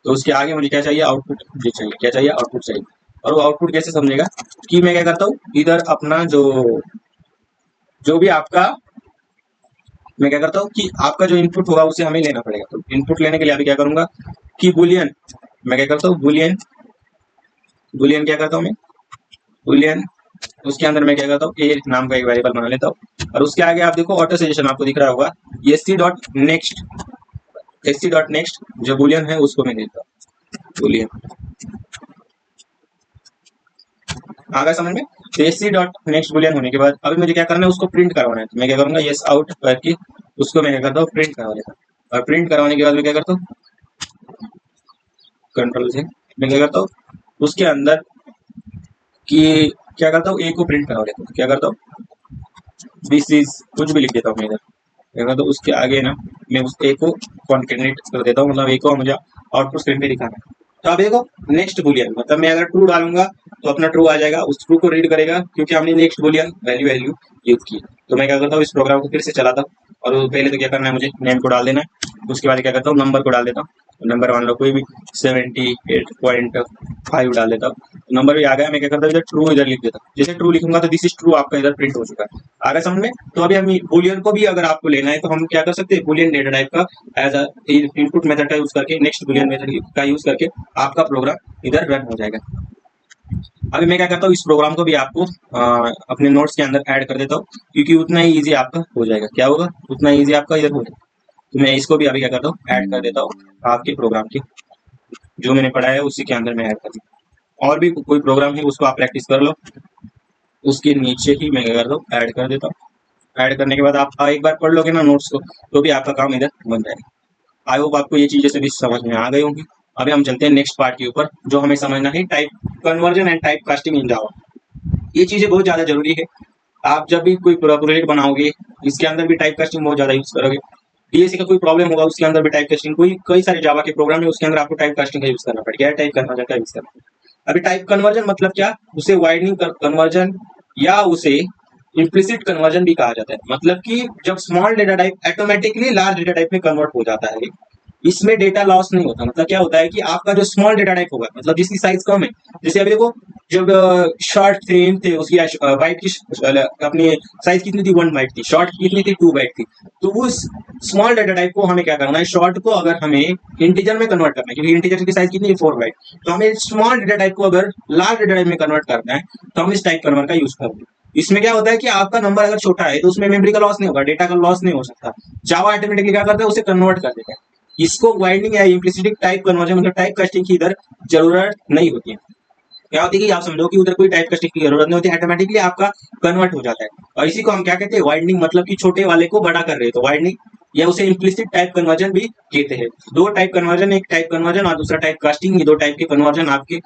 Speaker 1: तो उसके आगे मुझे क्या चाहिए, आउटपुट मुझे चाहिए। क्या चाहिए, आउटपुट चाहिए। और वो आउटपुट कैसे समझेगा कि मैं क्या करता हूँ इधर अपना जो जो भी आपका, मैं क्या करता हूँ कि आपका जो इनपुट होगा उसे हमें लेना पड़ेगा। तो इनपुट लेने के लिए अभी क्या करूंगा कि बुलियन, मैं क्या करता हूँ बुलियन, बुलियन क्या करता हूँ मैं बुलियन, उसके अंदर मैं क्या करता हूँ ए नाम का एक वेरिएबल बना लेता हूँ। और उसके आगे आप देखो ऑटो सजेशन आपको दिख रहा होगा, एस सी डॉट नेक्स्ट जो बुलियन है उसको मैं देता हूँ बुलियन। आ गया समझ में। तो S C dot next boolean होने के बाद अभी मुझे क्या करना है, उसको प्रिंट करवाना है। तो मैं क्या करूंगा यस आउट करके उसको मैं क्या करता हूँ प्रिंट करवा लेता हूँ। और प्रिंट करवाने के बाद मैं क्या करता हूँ कंट्रोल से मैं क्या करता हूँ उसके अंदर कि क्या करता हूँ ए को प्रिंट करवा लेता हूँ। क्या करता हूँ दिस इज कुछ भी लिख देता हूँ मैं इधर। क्या करता हूँ उसके आगे ना मैं उस ए को कॉन्केटनेट कर देता हूँ, मतलब ए को मुझे आउटपुट स्क्रीन पे दिखाना है। तो अब देखो नेक्स्ट बुलियन, मतलब मैं अगर ट्रू डालूंगा तो अपना ट्रू आ जाएगा, उस ट्रू को रीड करेगा क्योंकि हमने next Boolean value value use की। तो मैं क्या करता हूँ इस प्रोग्राम को फिर से चलाता हूँ। और पहले तो क्या करना है, मुझे नेम को डाल देना है। उसके बाद क्या करता हूँ नंबर को डाल देता हूँ। नंबर मान लो कोई भी 78.5 डाल देता हूँ। नंबर भी आ गया। मैं क्या करता हूँ इधर ट्रू इधर लिख देता हूँ। जैसे ट्रू लिखूंगा तो दिस इज ट्रू आपका इधर प्रिंट हो चुका है। आ गया समझ में। तो अभी हम बुलियन को भी अगर आपको लेना है तो हम क्या कर सकते हैं, बुलियन डेटा टाइप का एज अ इनपुट मेथड का यूज करके नेक्स्ट बुलियन मेथड का यूज करके आपका प्रोग्राम इधर रन हो जाएगा। अभी मैं क्या करता हूँ इस प्रोग्राम को भी आपको अपने नोट्स के अंदर ऐड कर देता हूँ क्योंकि उतना ही ईजी आपका हो जाएगा। क्या होगा, उतना ईजी आपका इधर हो जाएगा। तो मैं इसको भी अभी क्या करता हूँ ऐड कर देता हूँ आपके प्रोग्राम के, जो मैंने पढ़ा है उसी के अंदर मैं ऐड कर देता हूँ। और भी कोई प्रोग्राम है उसको आप प्रैक्टिस कर लो, उसके नीचे ही मैं क्या करता हूँ ऐड कर देता हूँ। ऐड करने के बाद आप एक बार पढ़ लोगे ना नोट्स को तो भी आपका काम इधर बन जाएगा। आई होप आपको ये चीजें सभी समझ में आ गई होंगी। अभी हम चलते हैं नेक्स्ट पार्ट के ऊपर, जो हमें समझना है type conversion and type casting in Java. ये चीजें बहुत ज्यादा जरूरी है। आप जब भी कोई प्रोजेक्ट बनाओगे, इसके अंदर भी टाइप कास्टिंग बहुत ज्यादा यूज करोगे। डीएससी का कोई प्रॉब्लम होगा, उसके अंदर भी टाइप कास्टिंग, कोई कई सारे जावा के प्रोग्राम है उसके अंदर आपको टाइप कास्टिंग का यूज करना पड़ेगा, टाइप कन्वर्जन का यूज करना पड़ेगा। अभी टाइप कन्वर्जन मतलब क्या, उसे वाइडनिंग कन्वर्जन या उसे इम्प्लिसिट कन्वर्जन भी कहा जाता है। मतलब कि जब small data type automatically large data type में कन्वर्ट हो जाता है, इसमें डेटा लॉस नहीं होता। मतलब क्या होता है कि आपका जो स्मॉल डेटा टाइप होगा, मतलब जिसकी साइज कम है, जैसे अभी देखो जब शॉर्ट फ्रेम थे उसकी बाइट की अपनी साइज कितनी थी, 1 बाइट थी, शॉर्ट कितनी थी, 2 बाइट थी। तो उस स्मॉल डेटा टाइप को हमें क्या करना है, शॉर्ट को अगर हमें इंटीजर में कन्वर्ट करना है, क्योंकि इंटीजर की साइज कितनी है, 4 बाइट, तो हमें स्मॉल डेटा टाइप को अगर लार्ज डेटा टाइप में कन्वर्ट करना है तो हम इस टाइप कन्वर्ट का यूज करेंगे। इसमें क्या होता है कि आपका नंबर अगर छोटा है तो उसमें मेमोरी का लॉस नहीं होगा, डेटा का लॉस नहीं हो सकता। जावा ऑटोमेटिकली क्या करता है, उसे कन्वर्ट कर देता है। इसको वाइडनिंग या इम्प्लिसिट टाइप कन्वर्जन मतलब टाइप कास्टिंग की इधर जरूरत नहीं होती है। क्या होती है कि आप समझो कि उधर कोई टाइप कास्टिंग की जरूरत नहीं होती, ऑटोमेटिकली आपका कन्वर्ट हो जाता है। और इसी को हम क्या कहते हैं, वाइडनिंग, मतलब कि छोटे वाले को बड़ा कर रहे हैं तो वाइडनिंग, या उसे इम्प्लिसिट टाइप कन्वर्जन भी कहते हैं। दो टाइप कन्वर्जन, एक टाइप कन्वर्जन और दूसरा टाइप कास्टिंग, ये दो टाइप के कन्वर्जन आपके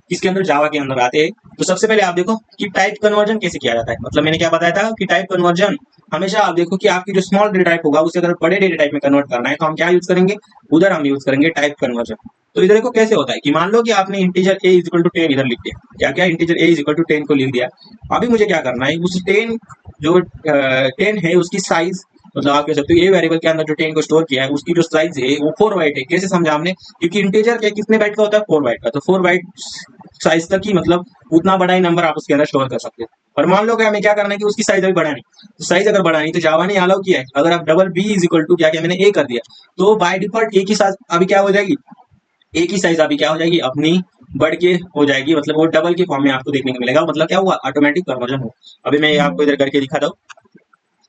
Speaker 1: किसके अंदर, जावा के अंदर आते हैं। तो सबसे पहले आप देखो कि टाइप कन्वर्जन कैसे किया जाता है। मतलब मैंने क्या बताया था कि टाइप कन्वर्जन हमेशा आप देखो कि आपकी जो स्मॉल डेटा टाइप होगा उसे अगर बड़े डेटा टाइप में कन्वर्ट करना है तो हम क्या यूज करेंगे, उधर हम यूज करेंगे टाइप कन्वर्जन। तो इधर देखो कैसे होता है कि मान लो कि आपने integer A is equal to 10 इधर लिख दिया, क्या क्या integer A is equal to 10 को लिख दिया। अभी मुझे क्या करना है, उस 10 जो 10 है उसकी साइज, मतलब आप कह सकते हो ए वेरिएबल के अंदर जो 10 को स्टोर किया है उसकी जो साइज है वो 4 बाइट है। कैसे समझा हमने, क्योंकि इंटीजर क्या कितने बाइट का होता है, 4 बाइट का, तो 4 बाइट साइज तक ही, मतलब उतना बड़ा ही नंबर आप उसके अंदर स्टोर कर सकते हो। और मान लो कि हमें क्या करना है कि उसकी साइज अभी बढ़ानी, तो साइज अगर बढ़ानी तो जावा ने अलाउ किया है, अगर आप double B is equal to क्या किया मैंने, ए कर दिया, तो बाय डिफॉल्ट ए की साइज अभी क्या हो जाएगी, ए की साइज अभी क्या हो जाएगी, अपनी बढ़ के हो जाएगी, मतलब वो डबल के फॉर्म में आपको देखने को मिलेगा। मतलब क्या हुआ, ऑटोमेटिक कन्वर्जन हो। अभी मैं आपको इधर करके दिखाता हूँ,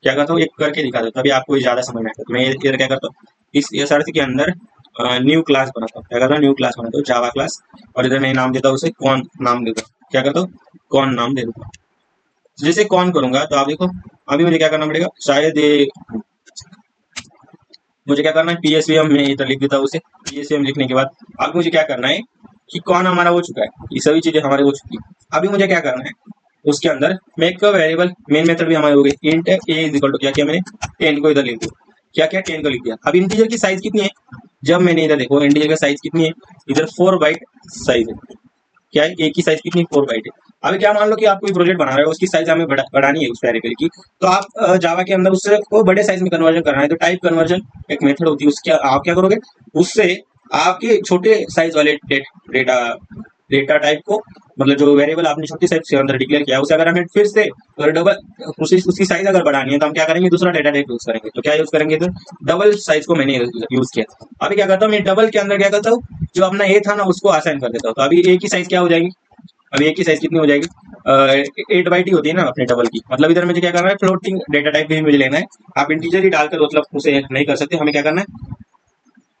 Speaker 1: क्या करता हूँ, एक करके दिखा देता हूँ, तभी आपको ज्यादा समझ में आएगा। तो मैं इधर क्या करता हूँ, इस अर्थ के अंदर न्यू क्लास बनाता हूँ, क्या करता हूँ, न्यू क्लास बनाता हूँ, जावा क्लास, और इधर मैं नाम देता हूँ उसे कौन नाम देता हूँ, क्या करता हूँ, कौन नाम दे देता हूँ। जैसे कौन करूंगा तो आप देखो अभी मुझे क्या करना पड़ेगा, शायद ये मुझे क्या करना है, पीएसवीएम में इधर लिख देता हूँ उसे। पीएसवीएम लिखने के बाद अब मुझे क्या करना है कि कौन हमारा हो चुका है, ये सभी चीजें हमारे हो चुकी है। अभी मुझे क्या करना है, उसके अंदर मेक वेरिएबल मेन मेथड भी हमारे हो गई, int A is equal to क्या किया मैंने, 10 को इधर लिख दिया, क्या क्या 10 को लिख दिया। अब इंटीजर की साइज कितनी है, जब मैंने इधर देखो इंटीजर का साइज कितनी है, इधर 4 बाइट साइज है, क्या है, ए की साइज कितनी, 4 बाइट है। अभी क्या मान लो कि आप कोई प्रोजेक्ट बना रहे हो, उसकी साइज हमें बढ़ानी है उस वेरिएबल की, तो आप जावा के अंदर उससे को बड़े साइज में कन्वर्जन करना है तो टाइप कन्वर्जन एक मेथड होती है, उसके आप क्या करोगे, उससे आपके छोटे साइज वाले डेटा डेटा टाइप को, मतलब जो वेरिएबल आपने छोटी साइज के अंदर डिक्लेयर किया उसे अगर हमें फिर से अगर डबल उसकी साइज अगर बढ़ानी है तो हम क्या करेंगे, दूसरा डेटा टाइप यूज करेंगे। तो क्या यूज करेंगे, तो डबल साइज को मैंने यूज किया। अभी क्या करता हूँ मैं, डबल के अंदर क्या करता हूँ, जो अपना ए था ना उसको असाइन कर देता हूँ। तो अभी ए की साइज क्या हो जाएगी, अभी ए की साइज कितनी हो जाएगी, 8 बाइट ही होती है ना अपने डबल की। मतलब इधर मुझे क्या करना है, फ्लोटिंग डेटा टाइप भी मुझे लेना है, आप इंटीजर ही डालकर मतलब उसे नहीं कर सकते, हमें क्या करना है,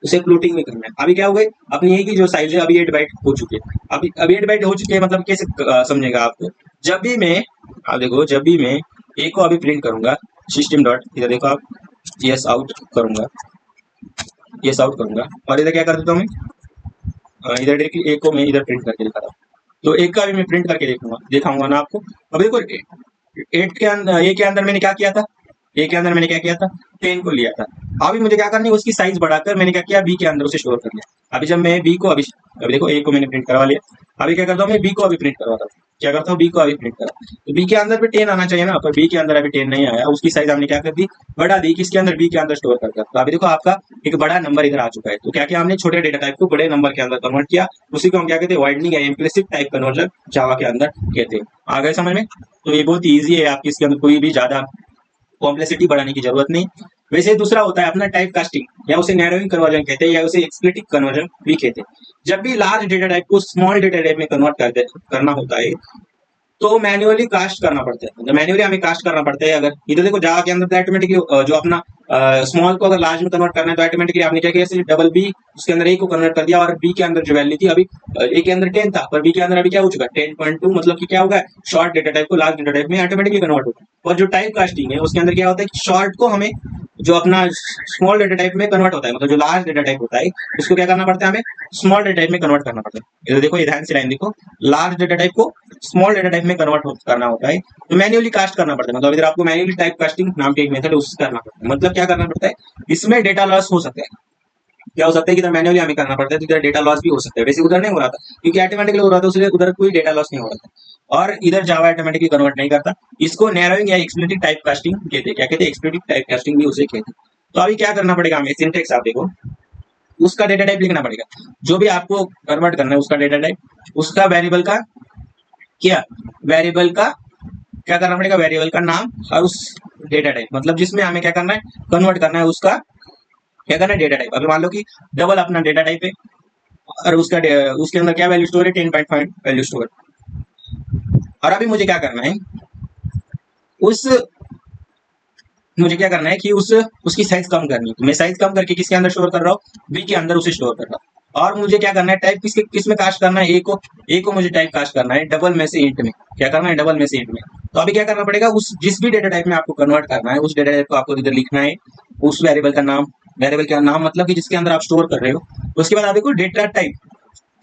Speaker 1: उसे फ्लोटिंग में करना है। अभी क्या हो गई, अपनी ए की जो साइज है अभी 8 बाइट हो चुकी है। अभी 8 बाइट हो चुकी है, मतलब कैसे समझेगा आपको, जब भी मैं, आप देखो जब भी मैं ए को अभी प्रिंट करूंगा, सिस्टम डॉट इधर देखो आप, यस आउट करूंगा, यस आउट करूंगा, और इधर क्या कर देता हूँ मैं, इधर डायरेक्टली ए को मैं इधर प्रिंट करके दिखा रहा हूँ। तो एक का भी मैं प्रिंट करके दिखाऊंगा ना आपको। अब देखो एट के अंदर, ए के अंदर मैंने क्या किया था, ए के अंदर मैंने क्या किया था, 10 को लिया था। अभी मुझे क्या करना है, उसकी साइज बढ़ाकर मैंने क्या किया, बी के अंदर उसे स्टोर कर लिया। अभी जब मैं बी को अभी देखो ए को मैंने प्रिंट करवा लिया, अभी क्या करता हूँ मैं बी को अभी प्रिंट करवाता हूँ, क्या करता हूँ, बी को अभी प्रिंट करा, तो बी के अंदर भी 10 आना चाहिए ना, पर बी के अंदर अभी 10 नहीं आया, उसकी साइज हमने क्या कर दी, बढ़ा दी, किसके अंदर, बी के अंदर स्टोर कर दिया। तो अभी देखो आपका एक बड़ा नंबर इधर आ चुका है। तो क्या किया हमने, छोटे डेटा टाइप को बड़े नंबर के अंदर कन्वर्ट किया, उसी को हम क्या कहते हैं, वाइडनिंग या इम्प्लिसिट टाइप कन्वर्जन जावा के अंदर कहते हैं। आ गए समझ में। तो ये बहुत ईजी है, आपकी इसके अंदर कोई भी ज्यादा कॉम्प्लेक्सिटी बढ़ाने की जरूरत नहीं। वैसे दूसरा होता है अपना टाइप कास्टिंग, या उसे नैरोइंग कन्वर्जन कहते हैं, या उसे एक्सप्लिटिव कन्वर्जन भी कहते हैं। जब भी लार्ज डेटा टाइप को स्मॉल डेटा टाइप में कन्वर्ट करना होता है तो मैन्युअली कास्ट करना पड़ता है, मैन्युअली हमें कास्ट करना पड़ता है। अगर इधर देखो जावा के अंदर तो ऑटोमेटिकली जो अपना स्मॉल को अगर लार्ज में कन्वर्ट करना है तो ऑटोमेटिकली आपने क्या किया, डबल बी उसके अंदर ए को कन्वर्ट कर दिया, और बी के अंदर जो वैल्यू थी अभी ए के अंदर 10 था, पर बी के अंदर अभी क्या हो चुका है, 10.2, मतलब कि क्या होगा, शॉर्ट डेटा टाइप को लार्ज डेटा टाइप में ऑटोमेटिकली कन्वर्ट होगा। और जो टाइप कास्टिंग है उसके अंदर क्या होता है कि शॉर्ट को हमें जो अपना स्मॉल डेटा टाइप में कन्वर्ट होता है, मतलब जो लार्ज डेटा टाइप होता है उसको क्या करना पड़ता है, हमें स्मॉल डेटा टाइप में कन्वर्ट करना पड़ता है। इधर देखो, ये ध्यान से लाइन देखो, लार्ज डेटा टाइप को स्मॉल डेटा टाइप में कन्वर्ट करना होता है, तो मैन्युअली कास्ट करना पड़ता है। मतलब इधर आपको मैन्युअली टाइप कास्टिंग नाम की एक मेथड है, उससे करना पड़ता है। मतलब क्या करना पड़ता है, इसमें डेटा लॉस हो सकता है। क्या हो सकता है कि इधर मैन्युअली हमें करना पड़ता है, तो इधर डेटा लॉस भी हो सकता है। वैसे उधर नहीं हो रहा था क्योंकि ऑटोमेटिकली हो रहा था, उसलिए उधर कोई डेटा लॉस नहीं हो रहा था। और इधर जावा ऑटोमेटिकली कन्वर्ट नहीं करता। इसको नैरोइंग या एक्सप्लिसिट टाइप कास्टिंग कहते हैं। क्या कहते हैं, एक्सप्लिसिट टाइप कास्टिंग भी उसे कहते हैं। तो अभी क्या करना पड़ेगा हमें, सिंटेक्स आप देखो, उसका डेटा टाइप लिखना पड़ेगा। जो भी आपको कन्वर्ट करना है उसका डेटा टाइप, उसका वेरिएबल का क्या, वेरिएबल का क्या करना पड़ेगा, वेरिएबल का नाम और उस डेटा टाइप, मतलब जिसमें हमें क्या करना है, कन्वर्ट करना है, उसका क्या करना है, डेटा टाइप। अभी मान लो कि डबल अपना डेटा टाइप है और उसके अंदर क्या वैल्यू स्टोर है, 10.5 वैल्यू स्टोर। और अभी मुझे क्या करना है, उस मुझे क्या करना है कि उसकी साइज कम करनी है। तो मैं साइज कम करके किसके अंदर स्टोर कर रहा हूँ, बी के अंदर उसे स्टोर कर रहा हूँ। और मुझे क्या करना है, टाइप किस में कास्ट करना है, ए को मुझे टाइप कास्ट करना है डबल में से इंट में। क्या करना है, डबल में से इंट में। तो अभी क्या करना पड़ेगा, उस जिस भी डेटा टाइप में आपको कन्वर्ट करना है उस डेटा टाइप को आपको इधर लिखना है, उस वेरिएबल का नाम, वेरिएबल का नाम मतलब कि जिसके अंदर आप स्टोर कर रहे हो। उसके बाद आप देखो डेटा टाइप,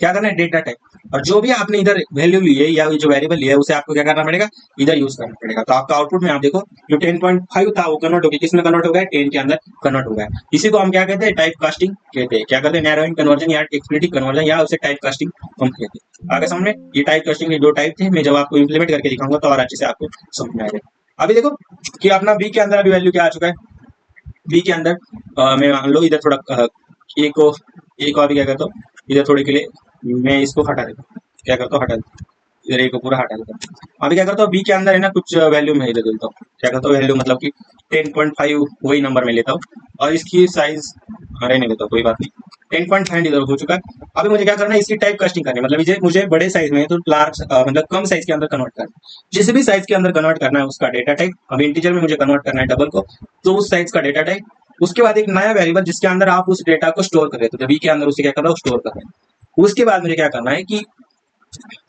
Speaker 1: क्या करना है, डेटा टाइप। और जो भी आपने इधर वैल्यू ली है या जो वेरिएबल लिया है उसे आपको क्या करना पड़ेगा, इधर यूज करना पड़ेगा। तो आपका आउटपुट में आप देखो, जो 10.5 था वो कन्वर्ट हो गया, किस में कन्वर्ट हो गया, 10 के अंदर कन्वर्ट हो गया। इसी को हम क्या कहते हैं, टाइप कास्टिंग कहते हैं। क्या कहते हैं, नैरोइंग कन्वर्जन या एक्सप्लिसिट कन्वर्जन, या उसे टाइप कास्टिंग हम कहते हैं। आगे सामने ये टाइप कास्टिंग के दो टाइप थे, मैं जब आपको इंप्लीमेंट करके दिखाऊंगा तो और अच्छे से आपको समझ में आएगा। अभी देखो कि अपना बी के अंदर अभी वैल्यू क्या आ चुका है, बी के अंदर मैं मान लो इधर थोड़ा एक को अभी क्या करता हूँ, इधर थोड़े के लिए मैं इसको हटा देता हूँ। क्या करता हूँ, हटा देता हूँ, इधर एक को पूरा हटा देता हूँ। अभी क्या करता हूँ, बी के अंदर है ना कुछ वैल्यू में इधर देता हूँ। क्या करता हूँ, वैल्यू मतलब कि 10.5 वही नंबर में लेता हूँ और इसकी साइज रहने देता हूँ, कोई बात नहीं। 10.5 इधर हो चुका है। अभी मुझे क्या करना है, इसकी टाइप कास्टिंग करनी है। मतलब मुझे बड़े साइज में तो लार्ज मतलब कम साइज के अंदर कन्वर्ट करना है। जिस भी साइज के अंदर कन्वर्ट करना है उसका डेटा टाइप, अभी इंटीजर में मुझे कन्वर्ट करना है डबल को, तो उस साइज का डेटा टाइप। उसके बाद एक नया वेरिएबल जिसके अंदर आप उस डेटा को स्टोर कर रहे हो, तो बी के अंदर उसे क्या कर रहा हो, स्टोर कर रहे हैं। उसके बाद मुझे क्या करना है कि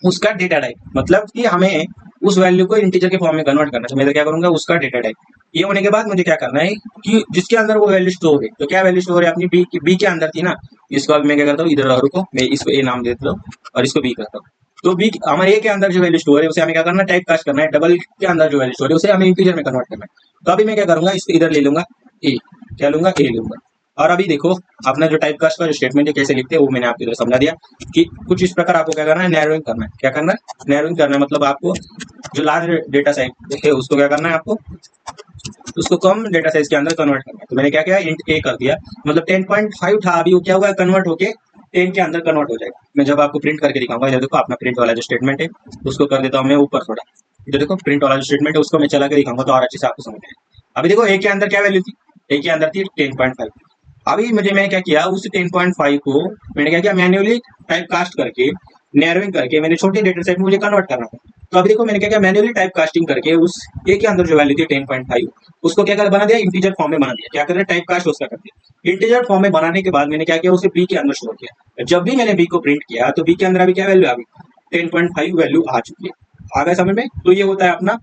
Speaker 1: उसका डेटा टाइप, मतलब कि हमें उस वैल्यू को इंटीजर के फॉर्म में कन्वर्ट करना है। तो मैं तो क्या करूंगा, उसका डेटा टाइप। ये होने के बाद मुझे क्या करना है कि जिसके अंदर वो वैल्यू स्टोर है, तो क्या वैल्यू स्टोर है अपनी बी के अंदर थी ना। इसको अब मैं क्या करता हूँ, इधर रुको, मैं इसको ए नाम देता हूँ और इसको बी करता हूँ। तो बी हमारे ए के अंदर जो वैल्यू स्टोर है उसे हमें क्या करना है, टाइप कास्ट करना है। डबल के अंदर जो वैल्यू स्टोर है उसे हमें इंटीजर में कन्वर्ट करना है। तो अभी मैं क्या करूंगा, इसको इधर ले लूंगा ए, क्या लूंगा, ए लूंगा। और अभी देखो अपना जो टाइप कास्ट का जो स्टेटमेंट है कैसे लिखते हैं वो मैंने आपको इधर समझा दिया कि कुछ इस प्रकार आपको क्या करना है, नैरोइंग करना है। क्या करना है, नैरोइंग करना है। मतलब आपको जो लार्ज डेटा साइज है उसको क्या करना है, आपको उसको कम डेटा साइज के अंदर कन्वर्ट करना है। तो मैंने क्या किया, इंट ए कर दिया। मतलब 10.5 था, अभी वो क्या हुआ, कन्वर्ट होके 10 के अंदर कन्वर्ट हो जाएगा। मैं जब आपको प्रिंट करके दिखाऊंगा, इधर देखो अपना प्रिंट वाला जो स्टेटमेंट है उसको कर देता हूँ मैं ऊपर थोड़ा। इधर देखो प्रिंट वाला जो स्टेटमेंट है उसको मैं चला के दिखाऊंगा तो और अच्छे से आपको समझ आएगा। अभी देखो ए के अंदर क्या वैल्यू थी, ए के अंदर थी 10.5। अभी मैंने क्या किया, उस 10.5 को मैंने क्या किया, मैन्युअली टाइप कास्ट करके, नैरोइंग करके मैंने छोटे डेटा सेट में मुझे कन्वर्ट करना था। तो अभी देखो मैंने क्या किया, मैन्युअली टाइप कास्टिंग करके उस ए के अंदर जो वैल्यू थी 10.5 उसको क्या कर बना दिया, इंटीजर फॉर्म में बना दिया। क्या कर दिया, टाइप कास्ट उसका कर दिया। इंटीजर फॉर्म में बनाने के बाद मैंने क्या किया, उसे बी के अंदर स्टोर किया। जब भी मैंने बी को प्रिंट किया तो बी के अंदर अभी क्या वैल्यू आ गई, 10.5 वैल्यू आ चुकी है। आ गया समझ में। तो ये होता है अपना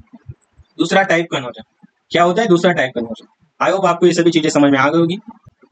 Speaker 1: दूसरा टाइप कन्वर्जन। क्या होता है, दूसरा टाइप कन्वर्जन। आई होप आपको ये सभी चीजें समझ में आ गई होगी।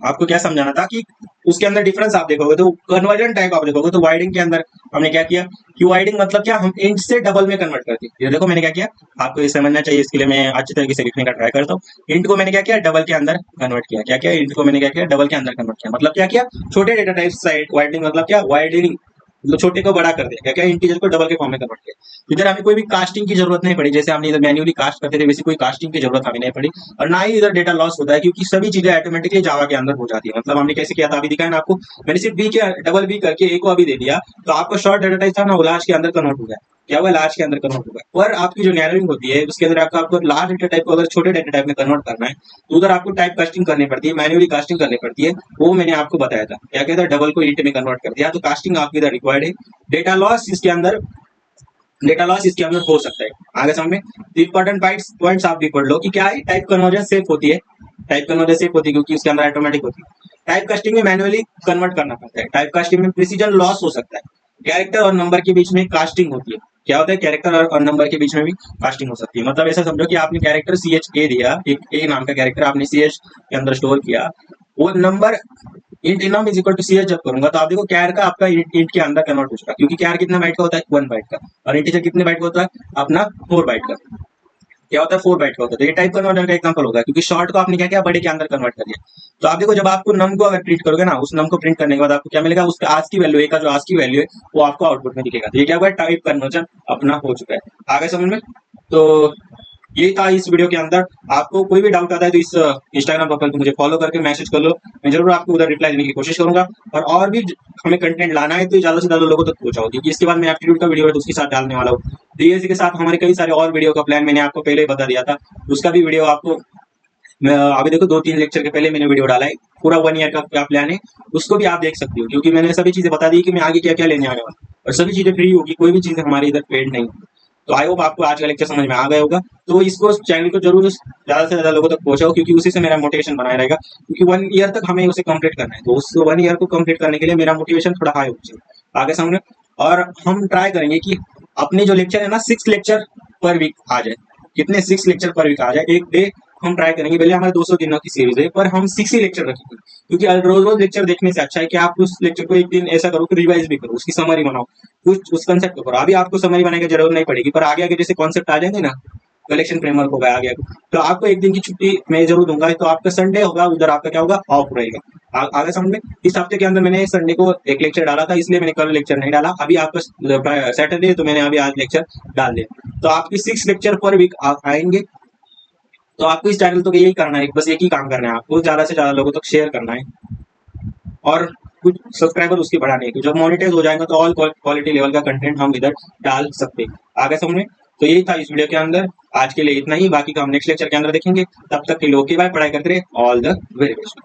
Speaker 1: आपको क्या समझाना था कि उसके अंदर डिफरेंस आप देखोगे तो कन्वर्जन टाइप आप देखोगे तो वाइडिंग के अंदर हमने क्या किया कि वाइडिंग मतलब क्या, हम इंट से डबल में कन्वर्ट करते हैं। ये देखो मैंने क्या किया, आपको ये समझना चाहिए, इसके लिए मैं अच्छी तरीके से लिखने का ट्राई करता हूँ। इंट को मैंने क्या किया, डबल के अंदर कन्वर्ट किया। क्या किया, इंट को मैंने क्या किया, डबल के अंदर कन्वर्ट किया। मतलब क्या किया, छोटे डेटा टाइप साइड वाइडिंग मतलब क्या, वाइडिंग मतलब छोटे को बड़ा कर दिया। क्या क्या, इंटीजर को डबल के फॉर्म में कन्वर्ट किया। इधर हमें कोई भी कास्टिंग की जरूरत नहीं पड़ी, जैसे हमने इधर मैन्युअली कास्ट करते थे वैसे कोई कास्टिंग की जरूरत हमें नहीं पड़ी। और ना ही इधर डेटा लॉस होता है क्योंकि सभी चीजें ऑटोमेटिकली जावा के अंदर हो जाती है। मतलब हमने कैसे किया था अभी दिखाया ना आपको, मैंने सिर्फ बी के डबल बी करके ए को अभी दे दिया, तो आपका शॉर्ट डेटा टाइप था ना वो लार्ज के अंदर कन्वर्ट हो गया। क्या हुआ, लार्ज के अंदर कन्वर्ट हो गया। और आपकी जो नैरोइंग होती है उसके अंदर आपको लार्ज डेटा टाइप को अगर छोटे डेटा टाइप में कन्वर्ट करना है तो उधर आपको टाइप कास्टिंग करनी पड़ती है, मैन्युअली कास्टिंग करनी पड़ती है। वो मैंने आपको बताया था। क्या कहता है, डबल को इंट में कन्वर्ट कर दिया तो कास्टिंग आपकी इधर रिक्वायर्ड है। डेटा लॉस इसके अंदर, डेटा लॉस इसके अंदर हो सकता है। आगे समझ में। तो इंपॉर्टेंट पॉइंट्स आप भी पढ़ लो कि क्या है, टाइप कन्वर्जन सेफ होती है। टाइप कन्वर्जन सेफ होती है क्योंकि उसके अंदर ऑटोमेटिक होती है। टाइप कास्टिंग में मैन्युअली कन्वर्ट करना पड़ता है। टाइप कास्टिंग में प्रिसीजन लॉस हो सकता है। कैरेक्टर और नंबर के बीच में कास्टिंग होती है। क्या होता है, कैरेक्टर और नंबर के बीच में भी कास्टिंग हो सकती है। मतलब ऐसा समझो कि आपने कैरेक्टर CH A दिया, एक A नाम का कैरेक्टर आपने CH के अंदर स्टोर किया, वो number int enum is equal to CH जब करूंगा तो आप देखो कैर का आपका इंट के अंदर कन्वर्ट हो चुका, क्योंकि कैर कितना बाइट का होता है, 1 बाइट का, और इंटीजर कितने बाइट का होता है अपना 4 बाइट का। क्या होता है, 4 बाइट का होता है। तो ये टाइप कन्वर्टर का एग्जांपल होगा, क्योंकि शॉर्ट को आपने क्या किया, बड़े के अंदर कन्वर्ट कर दिया। तो आप देखो जब आपको नम को अगर प्रिंट करोगे ना, उस नम को प्रिंट करने के बाद आपको क्या मिलेगा, उसका आज की वैल्यू, ए का जो आज की वैल्यू है वो आपको आउटपुट में दिखेगा। तो ये क्या हुआ, टाइप कन्वर्जन अपना हो चुका है। आगे समझ में। तो ये था इस वीडियो के अंदर। आपको कोई भी डाउट आता है तो इस इंस्टाग्राम प्रोफाइल को मुझे फॉलो करके मैसेज कर लो, मैं जरूर आपको उधर रिप्लाई देने की कोशिश करूंगा। और भी हमें कंटेंट लाना है तो ज्यादा से ज्यादा लोगों तक पहुंचाओ, क्योंकि इसके बाद मैं एप्टीट्यूड का वीडियो है तो उसके साथ डालने वाला हूँ। DSC के साथ हमारे कई सारे और वीडियो का प्लान मैंने आपको पहले ही बता दिया था, उसका भी वीडियो आपको अभी देखो 2-3 लेक्चर के पहले मैंने वीडियो डाला है, पूरा 1 ईयर का क्या प्लान है उसको भी आप देख सकते हो, क्योंकि मैंने सभी चीजें बता दी कि मैं आगे क्या क्या लेने आने वाला हूं। और सभी चीजें फ्री होगी, कोई भी चीज हमारे इधर पेड नहीं। तो आई होप आपको आज का लेक्चर समझ में आ गया होगा। तो इसको चैनल को जरूर ज्यादा से ज्यादा लोगों तक पहुंचाओ, क्योंकि उसी से मेरा मोटिवेशन बनाया रहेगा, क्योंकि 1 ईयर तक हमें उसे कंप्लीट करना है। तो उस 1 ईयर को कंप्लीट करने के लिए मेरा मोटिवेशन थोड़ा हाई होना चाहिए। आगे समझ। और हम ट्राई करेंगे कि अपने जो लेक्चर है ना 6 लेक्चर पर वीक आ जाए। कितने, 6 लेक्चर पर वीक आ जाए। एक डे हम ट्राई करेंगे, पहले हमारे 200 दिनों की सीरीज है पर हम 6 ही लेक्चर रखेंगे, क्योंकि रोज रोज लेक्चर देखने से अच्छा है कि आप उस लेक्चर को एक दिन ऐसा करो कि रिवाइज भी करो, उसकी समरी बनाओ, कुछ उस कंसेप्ट को करो। अभी आपको समरी बनाने की जरूरत नहीं पड़ेगी, पर आगे आगे जैसे कॉन्सेप्ट आ जाएंगे ना, कलेक्शन फ्रेमवर्क होगा आगे आगे, तो आपको एक दिन की छुट्टी मैं जरूर दूंगा। तो आपका संडे होगा, उधर आपका क्या होगा, ऑफ रहेगा। आगे समझ में। इस हफ्ते के अंदर मैंने संडे को एक लेक्चर डाला था, इसलिए मैंने कल लेक्चर नहीं डाला। अभी आपका सैटरडे, तो मैंने अभी आज लेक्चर डाल दिया। तो आपकी 6 लेक्चर पर वीक आएंगे। तो आपको इस चैनल तो यही करना है, बस एक ही काम करना है, आपको ज्यादा से ज्यादा लोगों तक शेयर करना है और कुछ सब्सक्राइबर उसके बढ़ाने हैं। जब मोनेटाइज हो जाएगा तो ऑल क्वालिटी लेवल का कंटेंट हम इधर डाल सकते हैं। आगे समझ। तो यही था इस वीडियो के अंदर। आज के लिए इतना ही, बाकी का हम नेक्स्ट लेक्चर के अंदर देखेंगे। तब तक के लिए ओके बाय, पढ़ाई करते रहे। All the very best.